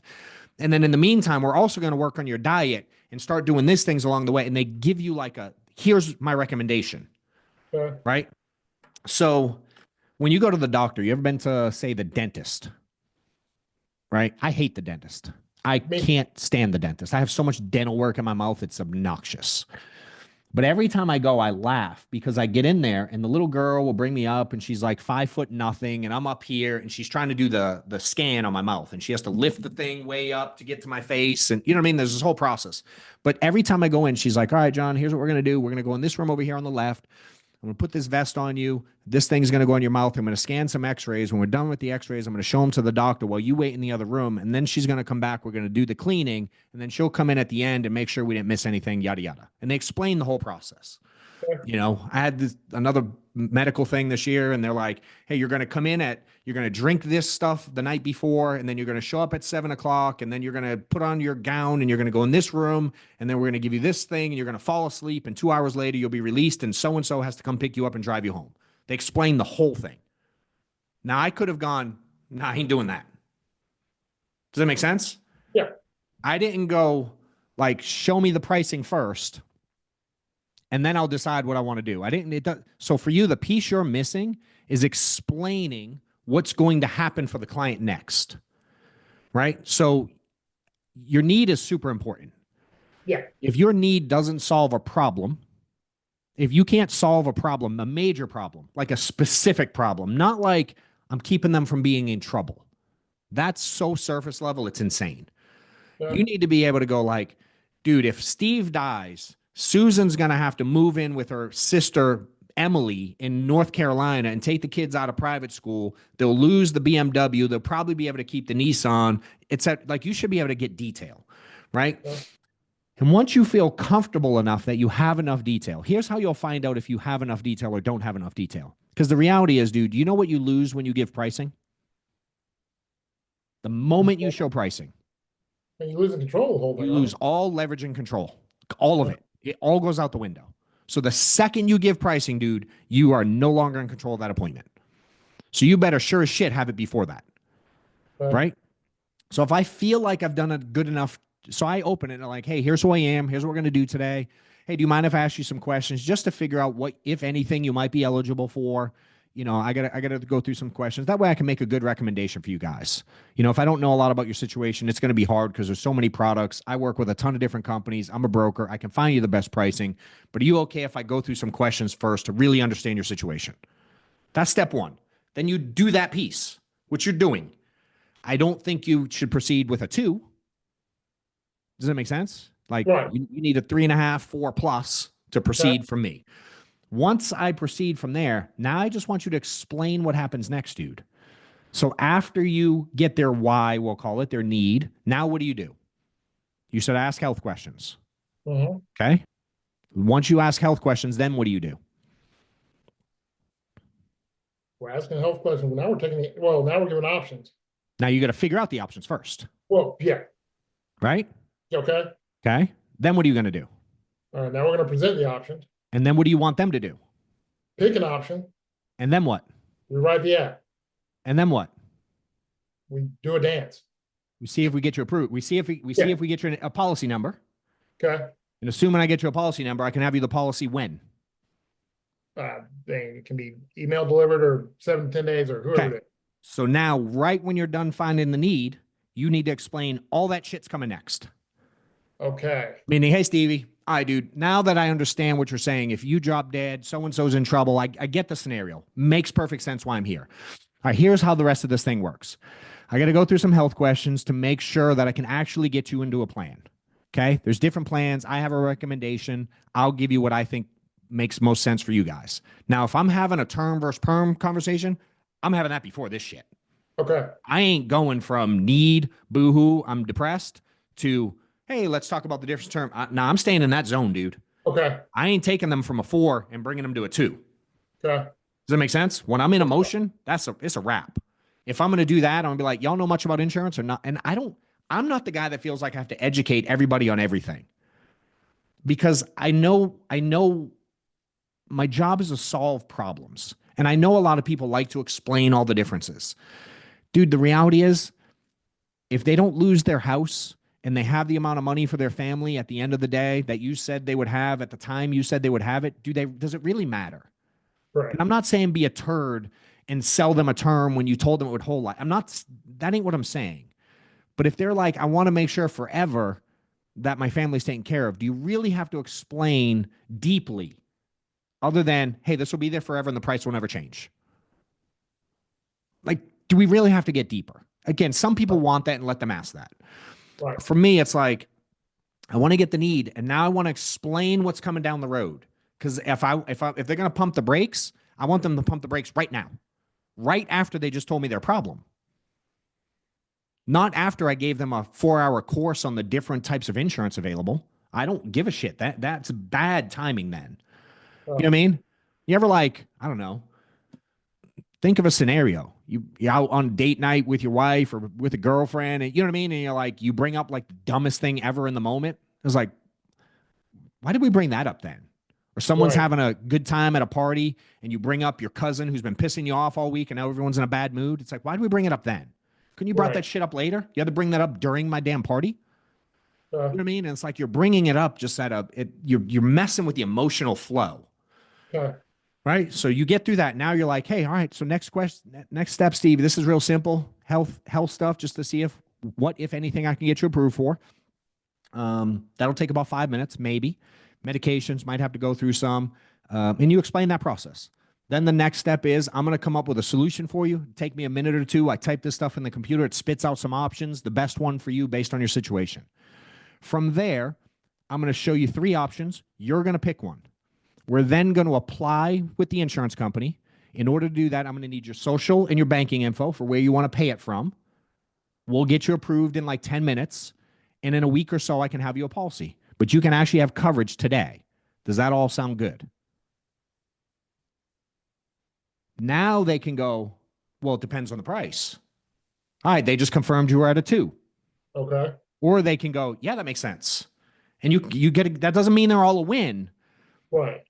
And then in the meantime, we're also going to work on your diet and start doing these things along the way. And they give you like here's my recommendation, Okay. right? So when you go to the doctor, you ever been to, say, the dentist, right? I hate the dentist. I Me. can't stand the dentist. I have so much dental work in my mouth, it's obnoxious. But every time I go, I laugh because I get in there and the little girl will bring me up and she's like 5 foot nothing. And I'm up here and she's trying to do the scan on my mouth and she has to lift the thing way up to get to my face. And you know what I mean? There's this whole process. But every time I go in, she's like, all right, John, here's what we're going to do. We're going to go in this room over here on the left. I'm going to put this vest on you. This thing's going to go in your mouth. I'm going to scan some x-rays. When we're done with the x-rays, I'm going to show them to the doctor while you wait in the other room. And then she's going to come back. We're going to do the cleaning. And then she'll come in at the end and make sure we didn't miss anything, yada, yada. And they explain the whole process. Okay. You know, I had another medical thing this year and they're like, hey, you're going to come in you're going to drink this stuff the night before and then you're going to show up at 7 o'clock and then you're going to put on your gown and you're going to go in this room and then we're going to give you this thing and you're going to fall asleep and 2 hours later you'll be released and so has to come pick you up and drive you home. They explain the whole thing. Now I could have gone, nah, I ain't doing that. Does that make sense? Yeah. I didn't go like, show me the pricing first and then I'll decide what I want to do. I didn't. It does, so for you, the piece you're missing is explaining what's going to happen for the client next, right? So your need is super important. Yeah. If your need doesn't solve a problem, if you can't solve a problem, a major problem, like a specific problem, not like I'm keeping them from being in trouble. That's so surface level, it's insane. Yeah. You need to be able to go like, dude, if Steve dies, Susan's going to have to move in with her sister, Emily, in North Carolina and take the kids out of private school. They'll lose the BMW. They'll probably be able to keep the Nissan. It's like you should be able to get detail, right? Yeah. And once you feel comfortable enough that you have enough detail, here's how you'll find out if you have enough detail or don't have enough detail. Because the reality is, dude, you know what you lose when you give pricing? The moment you show pricing, And you're losing control of the whole thing, you huh? lose all leverage and control, all of Yeah. it. It all goes out the window. So the second you give pricing, dude, you are no longer in control of that appointment. So you better sure as shit have it before that, Okay. right? So if I feel like I've done a good enough, so I open it and I'm like, hey, here's who I am. Here's what we're going to do today. Hey, do you mind if I ask you some questions just to figure out what, if anything, you might be eligible for? I gotta go through some questions. That way I can make a good recommendation for you guys. If I don't know a lot about your situation, it's going to be hard because there's so many products. I work with a ton of different companies. I'm a broker. I can find you the best pricing. But are you okay if I go through some questions first to really understand your situation? That's step one. Then you do that piece, which you're doing. I don't think you should proceed with a 2. Does that make sense? Like Right. you need a 3.5, 4 plus to Okay. proceed from me. Once I proceed from there, now I just want you to explain what happens next, dude. So after you get their why, we'll call it their need, now what do? You said ask health questions. Mhm. Okay. Once you ask health questions, then what do? We're asking a health question. Now we're taking now we're giving options. Now you got to figure out the options first, Well, yeah. right? Okay. Okay. Then what are you going to do? All right. Now we're going to present the options. And then what do you want them to do? Pick an option. And then what? We write the app. And then what? We do a dance. We see if we get you approved. We see if we see Yeah. if we get you a policy number. Okay. And assuming I get you a policy number, I can have you the policy when? It can be email delivered or 7 to 10 days or whoever Okay. it is. So now, right when you're done finding the need, you need to explain all that shit's coming next. Okay. Meaning, hey, Stevie, all right, dude, now that I understand what you're saying, if you drop dead, so-and-so's in trouble, I get the scenario. Makes perfect sense why I'm here. All right, here's how the rest of this thing works. I got to go through some health questions to make sure that I can actually get you into a plan. Okay. There's different plans. I have a recommendation. I'll give you what I think makes most sense for you guys. Now, if I'm having a term versus perm conversation, I'm having that before this shit. Okay. I ain't going from need, boohoo, I'm depressed to, hey, let's talk about the difference term. Nah, I'm staying in that zone, dude. Okay. I ain't taking them from a 4 and bringing them to a 2. Okay. Does that make sense? When I'm in emotion, it's a wrap. If I'm going to do that, I'm going to be like, y'all know much about insurance or not? And I'm not the guy that feels like I have to educate everybody on everything because I know my job is to solve problems. And I know a lot of people like to explain all the differences. Dude, the reality is if they don't lose their house and they have the amount of money for their family at the end of the day that you said they would have at the time you said they would have it, does it really matter? Right. And I'm not saying be a turd and sell them a term when you told them it would hold life. That ain't what I'm saying. But if they're like, I want to make sure forever that my family's taken care of, do you really have to explain deeply other than, hey, this will be there forever and the price will never change? Like, do we really have to get deeper? Again, some people want that and let them ask that. Right. For me, it's like, I want to get the need, and now I want to explain what's coming down the road. Because if they're going to pump the brakes, I want them to pump the brakes right now, right after they just told me their problem. Not after I gave them a 4-hour course on the different types of insurance available. I don't give a shit. That's bad timing then. You know what I mean? You ever I don't know, think of a scenario. You're out on date night with your wife or with a girlfriend, and you know what I mean? And you're like, you bring up like the dumbest thing ever in the moment. It's like, why did we bring that up then? Or someone's having a good time at a party and you bring up your cousin who's been pissing you off all week and now everyone's in a bad mood. It's like, why did we bring it up then? Couldn't you brought that shit up later? You had to bring that up during my damn party. You know what I mean? And it's like you're bringing it up just you're messing with the emotional flow. Okay. Right. So you get through that. Now you're like, hey, all right. So next step, Steve, this is real simple. Health stuff, just to see what, if anything, I can get you approved for. That'll take about 5 minutes, maybe. Medications might have to go through some. And you explain that process. Then the next step is I'm going to come up with a solution for you. Take me a minute or two. I type this stuff in the computer. It spits out some options, the best one for you based on your situation. From there, I'm going to show you 3 options. You're going to pick one. We're then going to apply with the insurance company. In order to do that, I'm going to need your social and your banking info for where you want to pay it from. We'll get you approved in like 10 minutes. And in a week or so, I can have you a policy. But you can actually have coverage today. Does that all sound good? Now they can go, well, it depends on the price. All right, they just confirmed you were at a 2. Okay. Or they can go, yeah, that makes sense. And you get it. That doesn't mean they're all a win. Right.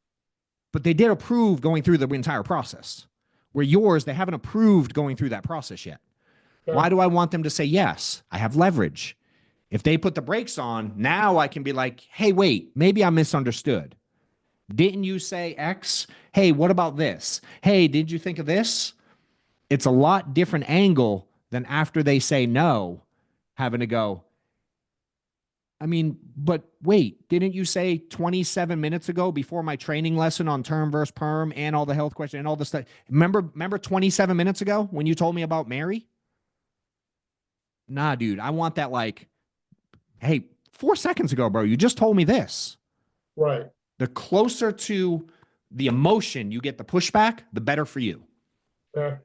But they did approve going through the entire process. Where yours, they haven't approved going through that process yet. Okay. Why do I want them to say yes? I have leverage. If they put the brakes on, now I can be like, hey, wait, maybe I misunderstood. Didn't you say X? Hey, what about this? Hey, did you think of this? It's a lot different angle than after they say no, having to go, I mean, but wait, didn't you say 27 minutes ago before my training lesson on term versus perm and all the health question and all the stuff? Remember 27 minutes ago when you told me about Mary? Nah, dude, I want that like, hey, 4 seconds ago, bro, you just told me this. Right. The closer to the emotion you get the pushback, the better for you. Okay.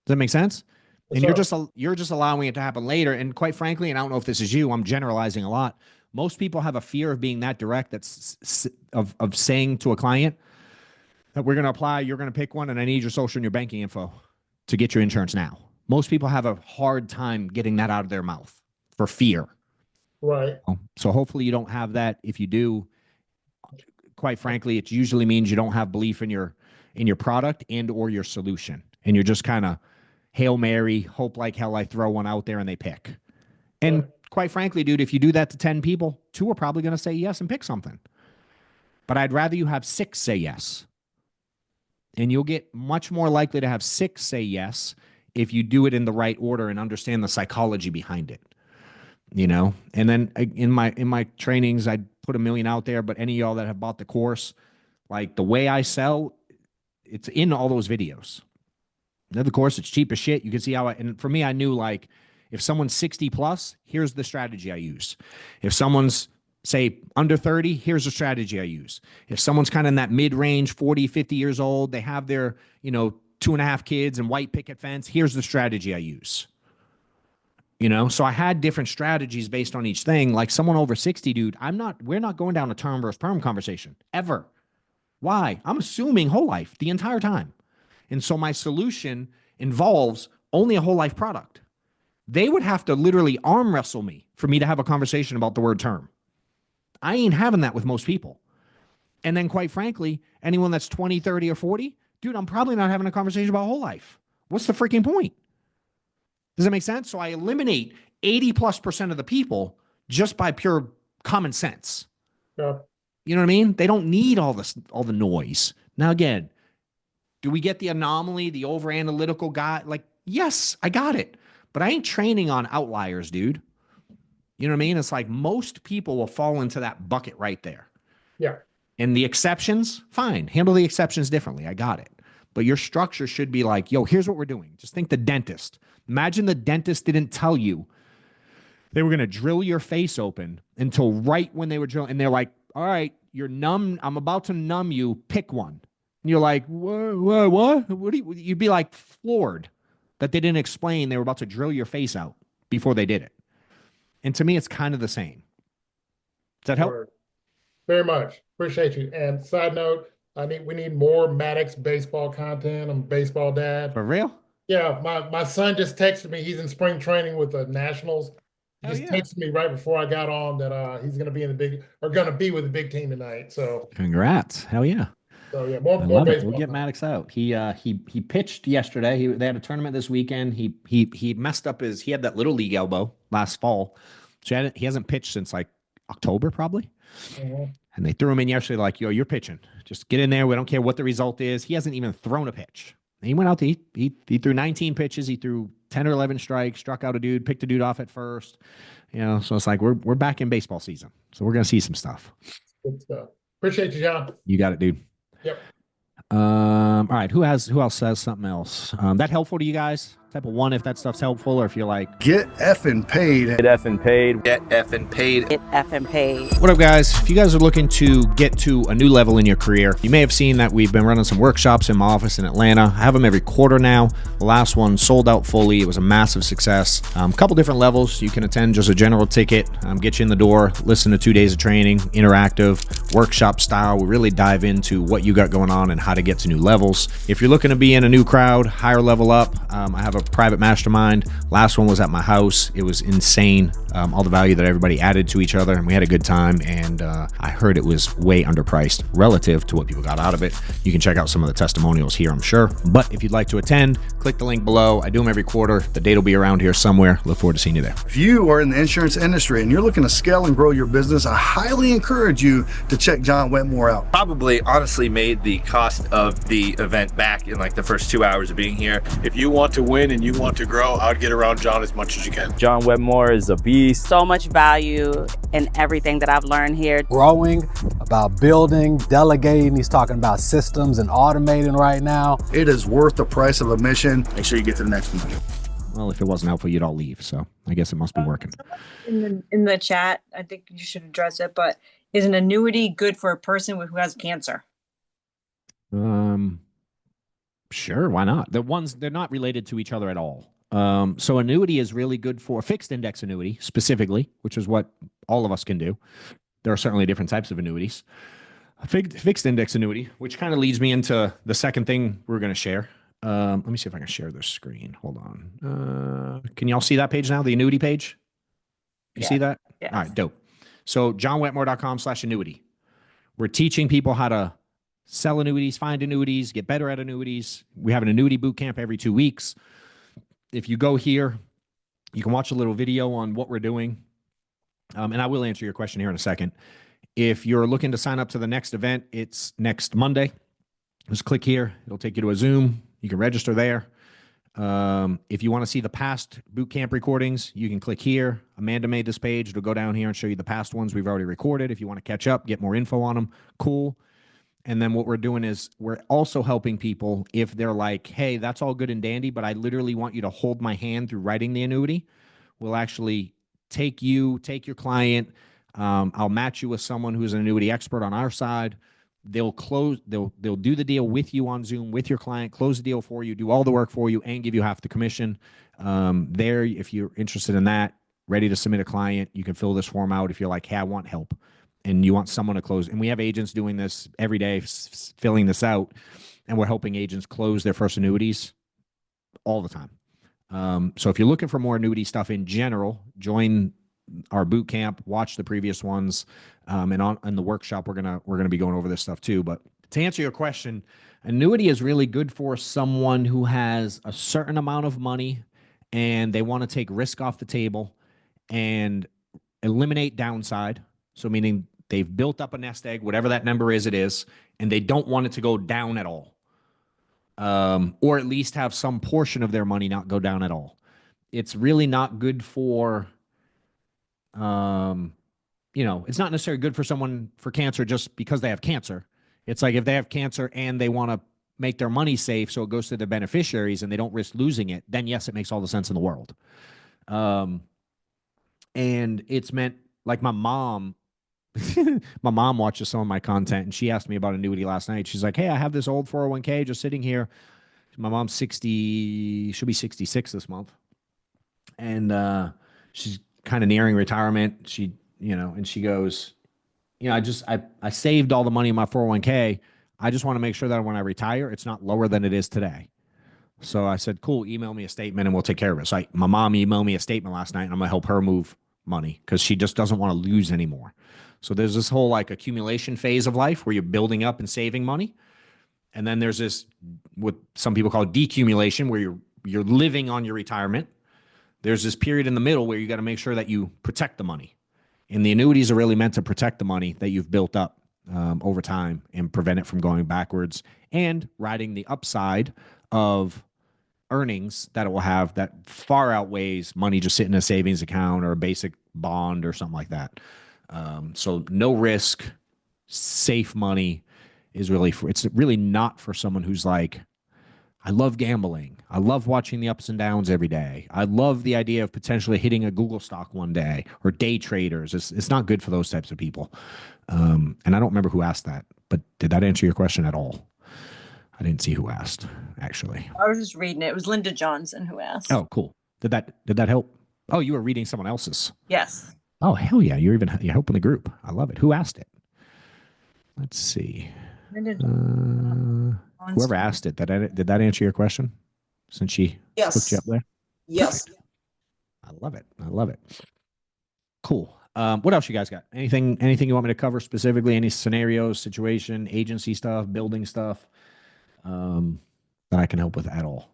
Does that make sense? Yes, And sir. you're just allowing it to happen later. And quite frankly, and I don't know if this is you, I'm generalizing a lot. Most people have a fear of being that direct. That's of saying to a client that we're going to apply, you're going to pick one, and I need your social and your banking info to get your insurance now. Most people have a hard time getting that out of their mouth for fear. Right. So hopefully you don't have that. If you do, quite frankly, it usually means you don't have belief in your product and or your solution, and you're just kind of Hail Mary, hope like hell I throw one out there and they pick. And Right. quite frankly, dude, if you do that to 10 people, 2 are probably going to say yes and pick something. But I'd rather you have 6 say yes. And you'll get much more likely to have 6 say yes if you do it in the right order and understand the psychology behind it. You know, and then in my trainings, I put 1,000,000 out there, but any of y'all that have bought the course, like the way I sell, it's in all those videos. Of course, it's cheap as shit. You can see how and for me, I knew like if someone's 60 plus, here's the strategy I use. If someone's say under 30, here's the strategy I use. If someone's kind of in that mid-range, 40, 50 years old, they have their, 2.5 kids and white picket fence, here's the strategy I use. So I had different strategies based on each thing. Like someone over 60, dude, we're not going down a term versus perm conversation ever. Why? I'm assuming whole life the entire time. And so my solution involves only a whole life product. They would have to literally arm wrestle me for me to have a conversation about the word term. I ain't having that with most people. And then quite frankly, anyone that's 20, 30, or 40, dude, I'm probably not having a conversation about whole life. What's the freaking point? Does that make sense? So I eliminate 80+% of the people just by pure common sense. Yeah. You know what I mean? They don't need all the noise. Now, again, do we get the anomaly, the over analytical guy? Like, yes, I got it. But I ain't training on outliers, dude. You know what I mean? It's like most people will fall into that bucket right there. Yeah. And the exceptions, fine. Handle the exceptions differently. I got it. But your structure should be like, yo, here's what we're doing. Just think the dentist. Imagine the dentist didn't tell you they were going to drill your face open until right when they were drilling. And they're like, all right, you're numb. I'm about to numb you. Pick one. And you're like, what? You'd be like floored that they didn't explain they were about to drill your face out before they did it. And to me, it's kind of the same. Does that help? Word. Very much. Appreciate you. And side note, we need more Maddox baseball content. I'm a baseball dad. For real? Yeah, my son just texted me. He's in spring training with the Nationals. He just texted me right before I got on that he's going to be with the big team tonight. So congrats. Hell yeah. So yeah, more baseball. We'll get Maddox out. He pitched yesterday. They had a tournament this weekend. He messed up he had that little league elbow last fall. So he hasn't pitched since like October probably. Mm-hmm. And they threw him in yesterday like, yo, you're pitching. Just get in there. We don't care what the result is. He hasn't even thrown a pitch. And he went out he threw 19 pitches. He threw 10 or 11 strikes, struck out a dude, picked a dude off at first. So it's like we're back in baseball season. So we're gonna see some stuff. Good stuff. Appreciate you, John. You got it, dude. Yep. All right. Who else says something else? That helpful to you guys? Type of 1 if that stuff's helpful, or if you're like, get effing paid. Get effing paid. Get effing paid. Get effing paid. What up, guys? If you guys are looking to get to a new level in your career, you may have seen that we've been running some workshops in my office in Atlanta. I have them every quarter now. The last one sold out fully. It was a massive success. A couple different levels. You can attend just a general ticket, get you in the door, listen to 2 days of training, interactive, workshop style. We really dive into what you got going on and how to get to new levels. If you're looking to be in a new crowd, higher level up, I have a private mastermind. Last one was at my house. It was insane. All the value that everybody added to each other, and we had a good time. And I heard it was way underpriced relative to what people got out of it. You can check out some of the testimonials here, I'm sure. But if you'd like to attend, click the link below. I do them every quarter. The date will be around here somewhere. Look forward to seeing you there. If you are in the insurance industry and you're looking to scale and grow your business, I highly encourage you to check John Wetmore out. Probably honestly made the cost of the event back in like the first 2 hours of being here. If you want to win and you want to grow, I would get around John as much as you can. John Wetmore is a beast. So much value in everything that I've learned here. Growing, about building, delegating. He's talking about systems and automating right now. It is worth the price of admission. Make sure you get to the next one. Well, if it wasn't helpful, you'd all leave. So I guess it must be working. In the chat, I think you should address it, but is an annuity good for a person who has cancer? Sure, why not? They're not related to each other at all. So annuity is really good for fixed index annuity specifically, which is what all of us can do. There are certainly different types of annuities. A fixed index annuity, which kind of leads me into the second thing we're going to share. Let me see if I can share this screen. Hold on. Can y'all see that page now? The annuity page? You see that? Yes. All right, dope. So johnwetmore.com/annuity. We're teaching people how to sell annuities, find annuities, get better at annuities. We have an annuity boot camp every 2 weeks. If you go here, you can watch a little video on what we're doing. And I will answer your question here in a second. If you're looking to sign up to the next event, it's next Monday. Just click here. It'll take you to a Zoom. You can register there. If you want to see the past boot camp recordings, you can click here. Amanda made this page. It'll go down here and show you the past ones we've already recorded. If you want to catch up, get more info on them, cool. And then what we're doing is we're also helping people if they're like, hey, that's all good and dandy, but I literally want you to hold my hand through writing the annuity. We'll actually take your client. I'll match you with someone who's an annuity expert on our side. They'll do the deal with you on Zoom with your client, close the deal for you, do all the work for you, and give you half the commission. There, if you're interested in that, ready to submit a client, you can fill this form out if you're like, hey, I want help, and you want someone to close. And we have agents doing this every day, filling this out, and we're helping agents close their first annuities all the time. So if you're looking for more annuity stuff in general, join our boot camp, watch the previous ones, and on the workshop we're gonna be going over this stuff too. But to answer your question, annuity is really good for someone who has a certain amount of money and they want to take risk off the table and eliminate downside. So meaning they've built up a nest egg, whatever that number is, and they don't want it to go down at all, or at least have some portion of their money not go down at all. It's really not good for it's not necessarily good for someone for cancer just because they have cancer. It's like if they have cancer and they want to make their money safe so it goes to the beneficiaries and they don't risk losing it, then yes, it makes all the sense in the world. And it's meant, like my mom watches some of my content and she asked me about annuity last night. She's like, hey, I have this old 401k just sitting here. My mom's 60, she'll be 66 this month. And she's kind of nearing retirement. And she goes, I saved all the money in my 401k. I just want to make sure that when I retire, it's not lower than it is today. So I said, cool, email me a statement and we'll take care of it. So my mom emailed me a statement last night and I'm going to help her move money because she just doesn't want to lose anymore. So there's this whole like accumulation phase of life where you're building up and saving money. And then there's this, what some people call decumulation, where you're living on your retirement. There's this period in the middle where you got to make sure that you protect the money. And the annuities are really meant to protect the money that you've built up over time and prevent it from going backwards and riding the upside of earnings that it will have that far outweighs money just sitting in a savings account or a basic bond or something like that. So no risk, safe money is really it's really not for someone who's like, I love gambling. I love watching the ups and downs every day. I love the idea of potentially hitting a Google stock one day, or day traders. It's not good for those types of people. And I don't remember who asked that, but did that answer your question at all? I didn't see who asked, actually. I was just reading it. It was Linda Johnson who asked. Oh, cool. Did that help? Oh, you were reading someone else's. Yes. Oh, hell yeah. You're helping the group. I love it. Who asked it? Let's see. Linda Whoever asked it, did that answer your question? since she hooked you up there? Yes. Perfect. I love it. I love it. Cool. What else you guys got? Anything you want me to cover specifically? Any scenarios, situation, agency stuff, building stuff, that I can help with at all?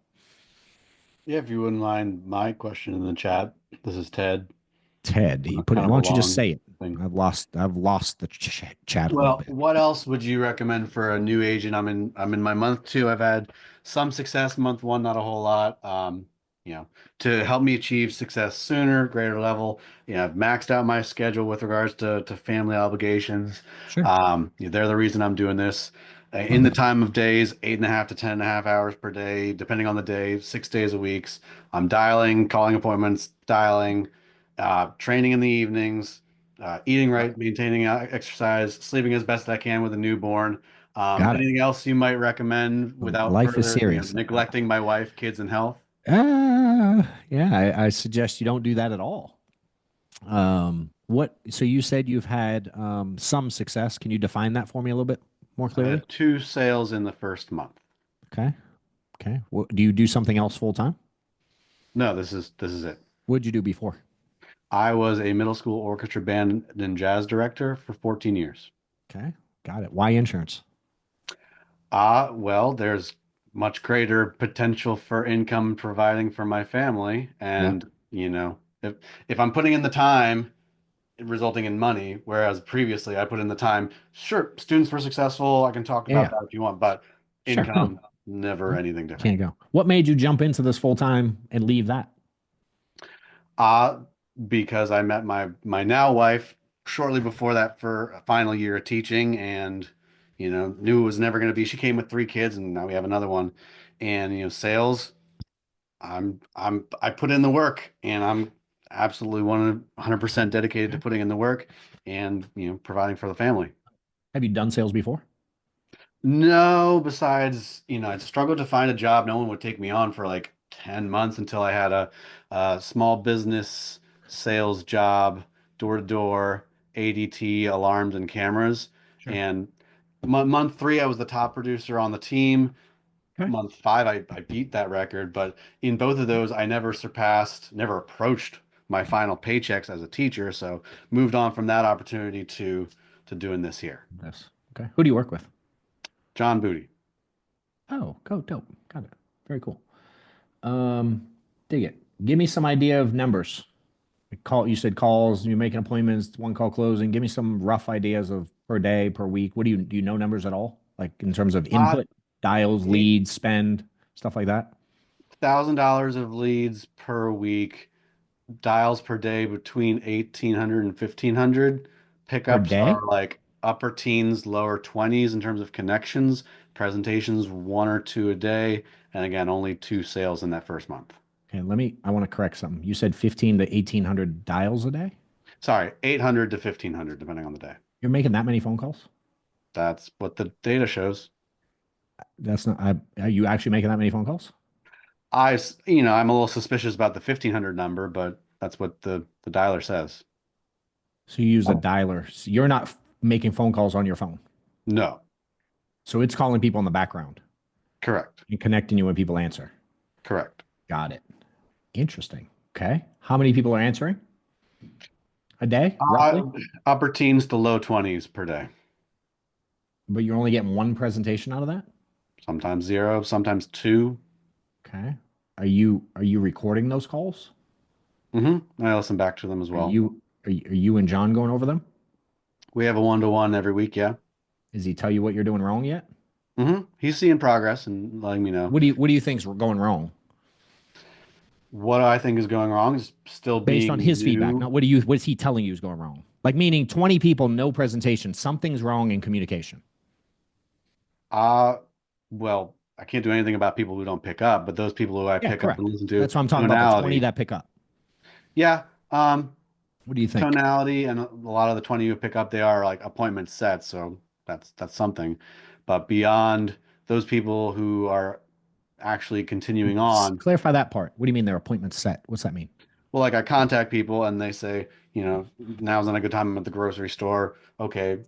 Yeah, if you wouldn't mind my question in the chat. This is Ted. Ted, Kind why of a don't you just long say it? thing. I've lost the chat a little Well, bit. what else would you recommend for a new agent? I'm in my month 2. I've had some success month 1, not a whole lot. To help me achieve success sooner, greater level. I've maxed out my schedule with regards to family obligations. Sure. They're the reason I'm doing this. In the time of days, 8.5 to 10.5 hours per day, depending on the day, 6 days a week. I'm dialing, calling appointments, dialing, training in the evenings, eating right, maintaining exercise, sleeping as best I can with a newborn. Got it. Anything else you might recommend without Life is further, serious. neglecting my wife, kids, and health? Yeah, I suggest you don't do that at all. So you said you've had some success. Can you define that for me a little bit more I clearly? had 2 sales in the first month. Okay. Okay. Do you do something else full time? No, this is it. What did you do before? I was a middle school orchestra band and jazz director for 14 years. Okay. Got it. Why insurance? Well, there's much greater potential for income providing for my family. And, if I'm putting in the time, resulting in money, whereas previously I put in the time, sure, students were successful. I can talk about that if you want, but Sure. income, never anything different. Can't go. What made you jump into this full time and leave that? Because I met my now wife shortly before that for a final year of teaching, and knew it was never going to be. She came with 3 kids, and now we have another one. And sales, I put in the work, and I'm absolutely 100% dedicated to putting in the work and providing for the family. Have you done sales before? No, besides, I'd struggled to find a job. No one would take me on for like 10 months until I had a small business sales job, door to door, ADT, alarms, and cameras. Sure. And month 3, I was the top producer on the team. Okay. Month 5, I beat that record. But in both of those, I never approached my final paychecks as a teacher. So moved on from that opportunity to doing this here. Yes. Okay. Who do you work with? John Booty. Oh, dope. Got it. Very cool. Dig it. Give me some idea of numbers. You said calls, you're making appointments, 1 call closing. Give me some rough ideas of per day, per week. Do you know numbers at all? Like in terms of input, dials, leads, spend, stuff like that? $1,000 of leads per week, dials per day between 1,800 and 1,500. Pickups day? are like upper teens, lower 20s in terms of connections. Presentations 1 or 2 a day, and again, only 2 sales in that first month. Okay, I want to correct something. You said 15 to 1,800 dials a day? Sorry, 800 to 1,500 depending on the day. You're making that many phone calls? That's what the data shows. That's not. Are you actually making that many phone calls? I'm a little suspicious about the 1,500 number, but that's what the dialer says. So you use a dialer. So you're not making phone calls on your phone? No. So it's calling people in the background? Correct. And connecting you when people answer? Correct. Got it. Interesting. Okay. How many people are answering a day, roughly? Upper teens to low 20s per day. But you're only getting 1 presentation out of that? Sometimes 0, sometimes 2. Okay. Are you recording those calls? Mm-hmm. I listen back to them as well. Are you and John going over them? We have a 1-to-1 every week, yeah. Does he tell you what you're doing wrong yet? Mm-hmm. He's seeing progress and letting me know. What do you think's going wrong? What I think is going wrong is still based on his new. feedback. Not what is he telling you is going wrong? Like meaning 20 people, no presentation. Something's wrong in communication. Well, I can't do anything about people who don't pick up, but those people who I pick up and listen to. That's what I'm talking about. The 20 that pick up. Yeah. What do you think? Tonality, and a lot of the 20 who pick up, they are like appointment sets, so that's something. But beyond those people who are actually continuing on. Clarify that part. What do you mean they're appointment set? What's that mean? Well, like I contact people and they say, now's not a good time. I'm at the grocery store. Okay,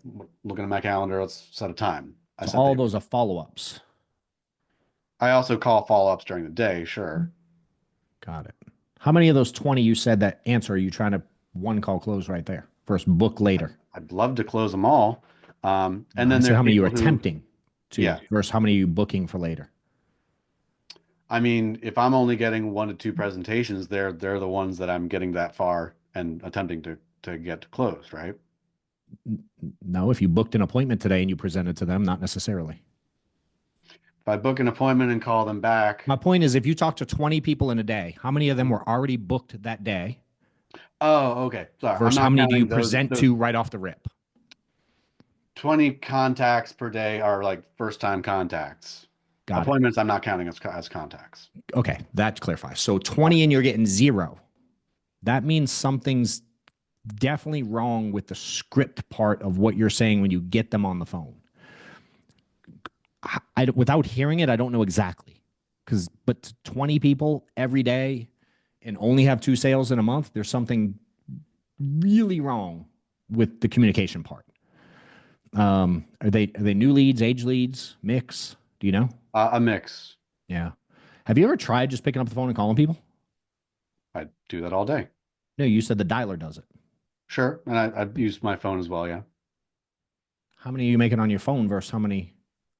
looking at my calendar, let's set a time. So all those are follow-ups. I also call follow-ups during the day, sure. Got it. How many of those 20 you said that answer are you trying to one call close right there? First book later. I'd love to close them all. And I then said there's how many you were people who, attempting to yeah. versus how many are you booking for later? I mean, if I'm only getting 1 to 2 presentations, they're the ones that I'm getting that far and attempting to get closed, right? No, if you booked an appointment today and you presented to them, not necessarily. If I book an appointment and call them back. My point is if you talk to 20 people in a day, how many of them were already booked that day? Oh, okay. Sorry. Versus I'm how not many do you counting those, present to right off the rip? 20 contacts per day are like first-time contacts. Got it. Appointments, I'm not counting as contacts. Okay, that clarifies. So 20 and you're getting 0. That means something's definitely wrong with the script part of what you're saying when you get them on the phone. Without hearing it, I don't know exactly. But 20 people every day and only have 2 sales in a month, there's something really wrong with the communication part. Are they new leads, age leads, mix? Do you know? A mix. Yeah. Have you ever tried just picking up the phone and calling people? I do that all day. No, you said the dialer does it. Sure. And I've used my phone as well. Yeah. How many are you making on your phone versus how many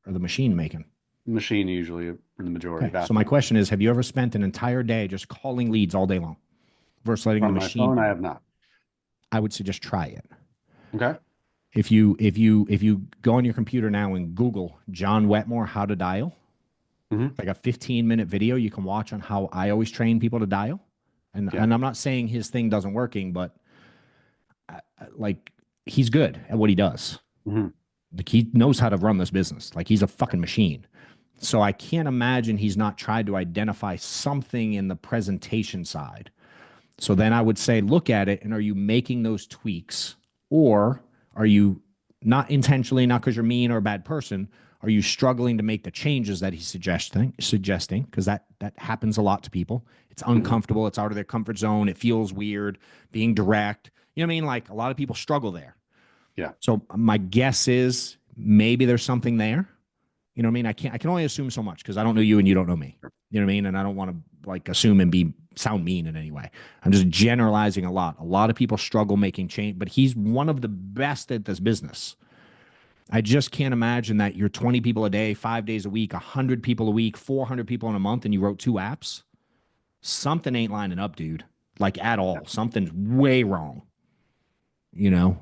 are the machine making? Machine usually in the majority. Okay. So my question is, have you ever spent an entire day just calling leads all day long versus letting From the my machine? phone, I have not. I would suggest try it. Okay. If you go on your computer now and Google John Wetmore how to dial, like a 15-minute video you can watch on how I always train people to dial. And I'm not saying his thing doesn't working, but like he's good at what he does. Like he knows how to run this business. Like he's a fucking machine. So I can't imagine he's not tried to identify something in the presentation side. So then I would say, look at it, and are you making those tweaks, or are you not intentionally, not because you're mean or a bad person, are you struggling to make the changes that he's suggesting? Because that happens a lot to people. It's uncomfortable. It's out of their comfort zone. It feels weird being direct. You know what I mean? Like a lot of people struggle there. Yeah. So my guess is maybe there's something there. You know what I mean? I can only assume so much because I don't know you and you don't know me. You know what I mean? And I don't want to like assume and sound mean in any way. I'm just generalizing a lot. A lot of people struggle making change, but he's one of the best at this business. I just can't imagine that you're 20 people a day, 5 days a week, 100 people a week, 400 people in a month, and you wrote 2 apps. Something ain't lining up, dude. Like at all. Something's way wrong. You know?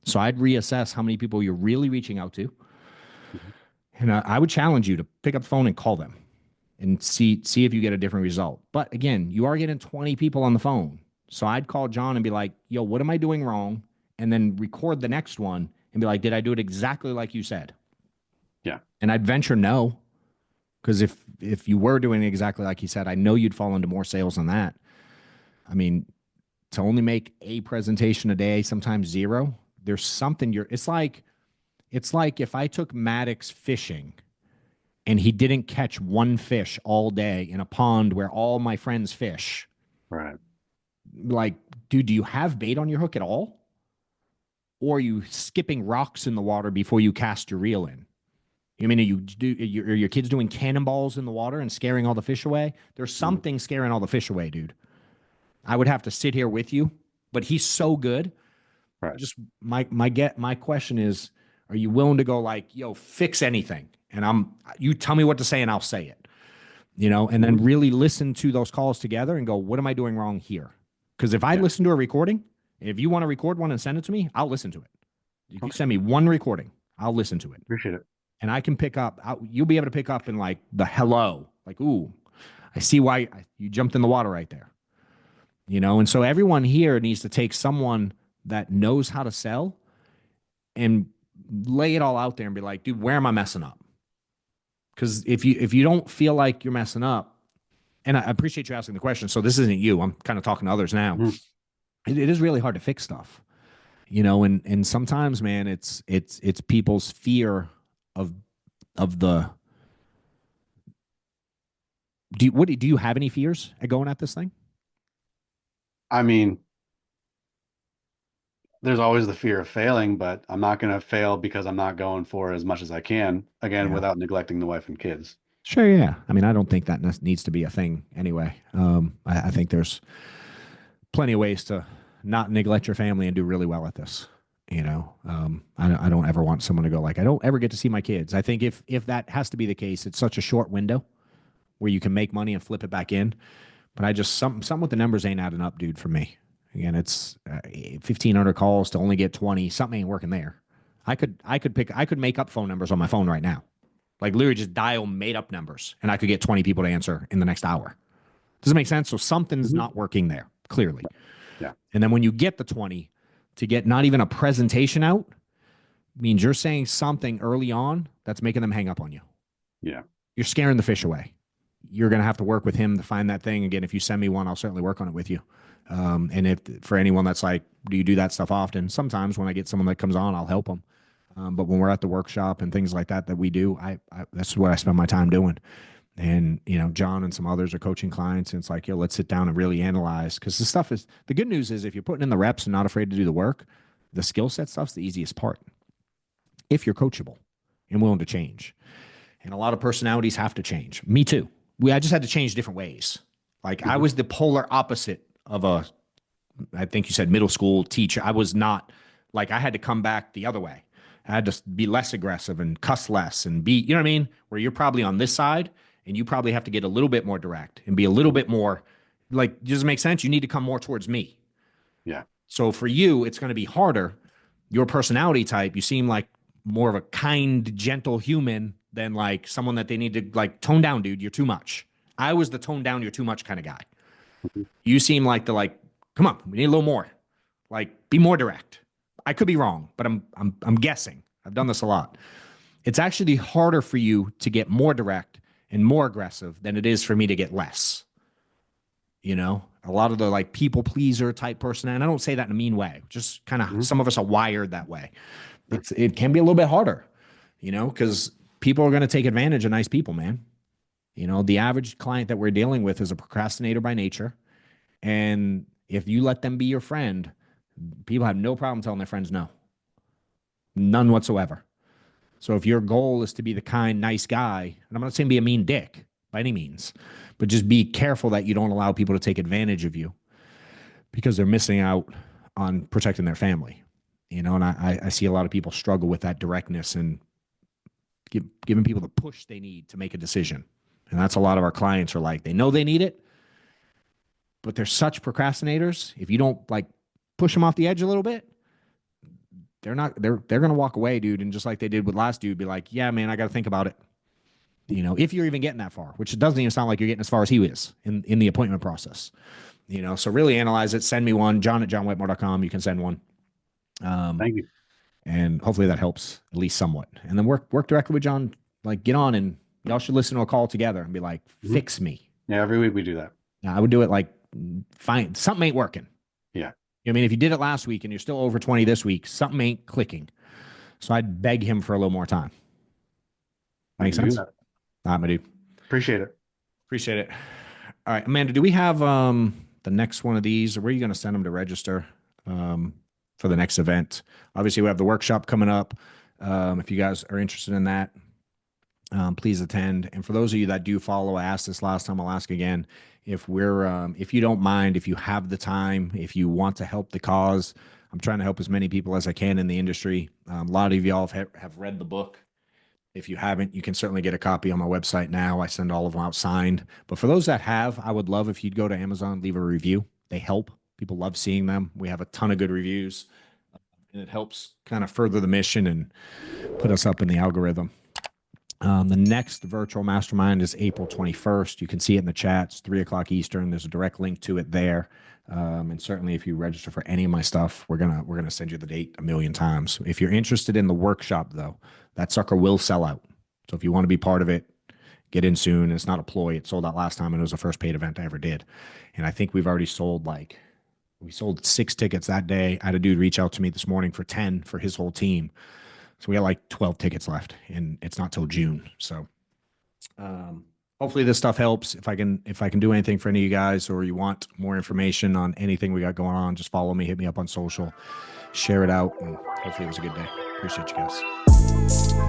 So I'd reassess how many people you're really reaching out to. And I would challenge you to pick up the phone and call them and see if you get a different result. But again, you are getting 20 people on the phone. So I'd call John and be like, yo, what am I doing wrong? And then record the next one and be like, did I do it exactly like you said? Yeah. And I'd venture no, because if you were doing it exactly like you said, I know you'd fall into more sales than that. I mean, to only make a presentation a day, sometimes 0, there's something it's like if I took Maddox fishing and he didn't catch 1 fish all day in a pond where all my friends fish. Right. Like, dude, do you have bait on your hook at all? Or are you skipping rocks in the water before you cast your reel in? I mean, are your kids doing cannonballs in the water and scaring all the fish away? There's something scaring all the fish away, dude. I would have to sit here with you, but he's so good. Right. Just my question is, are you willing to go like, yo, fix anything? And you tell me what to say and I'll say it, you know, and then really listen to those calls together and go, what am I doing wrong here? Because if I listen to a recording, if you want to record one and send it to me, I'll listen to it. If you send me one recording, I'll listen to it. Appreciate it. And I can pick up, you'll be able to pick up in like the hello, like, ooh, I see why you jumped in the water right there. You know, and so everyone here needs to take someone that knows how to sell and lay it all out there and be like, dude, where am I messing up? Because if you don't feel like you're messing up, and I appreciate you asking the question. So this isn't you. I'm kind of talking to others now. It is really hard to fix stuff, you know, and sometimes, man, it's people's fear of the. Do you have any fears at going at this thing? I mean, there's always the fear of failing, but I'm not going to fail because I'm not going for as much as I can, again, without neglecting the wife and kids. Sure, yeah. I mean, I don't think that needs to be a thing anyway. I think there's plenty of ways to not neglect your family and do really well at this. You know, I don't ever want someone to go like, I don't ever get to see my kids. I think if that has to be the case, it's such a short window where you can make money and flip it back in. But I just something with the numbers ain't adding up, dude. For me, again, it's 1,500 calls to only get 20. Something ain't working there. I could make up phone numbers on my phone right now, like literally just dial made up numbers, and I could get 20 people to answer in the next hour. Does it make sense? So something's not working there, clearly. Yeah. And then when you get the 20, to get not even a presentation out means you're saying something early on that's making them hang up on you. Yeah. You're scaring the fish away. You're going to have to work with him to find that thing. Again, if you send me one, I'll certainly work on it with you. And if for anyone that's like, do you do that stuff often? Sometimes when I get someone that comes on, I'll help them. But when we're at the workshop and things like that we do, I that's what I spend my time doing. And, you know, John and some others are coaching clients, and it's like, yo, let's sit down and really analyze. Because the good news is if you're putting in the reps and not afraid to do the work, the skill set stuff's the easiest part. If you're coachable and willing to change. And a lot of personalities have to change. Me too. I just had to change different ways. Like I was the polar opposite of I think you said middle school teacher. I was not like, I had to come back the other way. I had to be less aggressive and cuss less and be, you know what I mean? Where you're probably on this side and you probably have to get a little bit more direct and be a little bit more like, does it make sense? You need to come more towards me. Yeah. So for you, it's going to be harder. Your personality type, you seem like more of a kind, gentle human than like someone that they need to like tone down, dude. You're too much. I was the tone down, you're too much kind of guy. You seem like the like, come on, we need a little more. Like, be more direct. I could be wrong, but I'm guessing. I've done this a lot. It's actually harder for you to get more direct and more aggressive than it is for me to get less. You know, a lot of the like people pleaser type person, and I don't say that in a mean way, just kind of some of us are wired that way. It can be a little bit harder, you know, because people are going to take advantage of nice people, man. You know, the average client that we're dealing with is a procrastinator by nature. And if you let them be your friend, people have no problem telling their friends no. None whatsoever. So if your goal is to be the kind, nice guy, and I'm not saying be a mean dick by any means, but just be careful that you don't allow people to take advantage of you because they're missing out on protecting their family. You know, and I see a lot of people struggle with that directness and giving people the push they need to make a decision. And that's a lot of our clients are like, they know they need it, but they're such procrastinators. If you don't like push them off the edge a little bit, they're going to walk away, dude. And just like they did with last dude, be like, yeah, man, I got to think about it. You know, if you're even getting that far, which it doesn't even sound like you're getting as far as he is in the appointment process, you know, so really analyze it. Send me one, john@johnwetmore.com. You can send one. Thank you. And hopefully that helps at least somewhat. And then work directly with John, like get on and y'all should listen to a call together and be like, fix me. Yeah. Every week we do that. Now, I would do it like, fine, something ain't working. Yeah. I mean, if you did it last week and you're still over 20 this week, something ain't clicking. So I'd beg him for a little more time. Make sense? All right, my dude. Appreciate it. Appreciate it. All right, Amanda, do we have the next one of these, or where are you going to send them to register for the next event? Obviously, we have the workshop coming up. If you guys are interested in that, please attend. And for those of you that do follow, I asked this last time, I'll ask again. If you don't mind, if you have the time, if you want to help the cause, I'm trying to help as many people as I can in the industry. A lot of y'all have read the book. If you haven't, you can certainly get a copy on my website now. I send all of them out signed. But for those that have, I would love if you'd go to Amazon, leave a review. They help. People love seeing them. We have a ton of good reviews. And it helps kind of further the mission and put us up in the algorithm. The next virtual mastermind is April 21st. You can see it in the chats, 3:00 Eastern. There's a direct link to it there. And certainly if you register for any of my stuff, we're gonna send you the date a million times. If you're interested in the workshop though, that sucker will sell out. So if you want to be part of it, get in soon. It's not a ploy. It sold out last time and it was the first paid event I ever did. And I think we've already sold we sold 6 tickets that day. I had a dude reach out to me this morning for 10 for his whole team. So we got like 12 tickets left and it's not till June. So hopefully this stuff helps. If I can do anything for any of you guys, or you want more information on anything we got going on, just follow me, hit me up on social, share it out, and hopefully it was a good day. Appreciate you guys.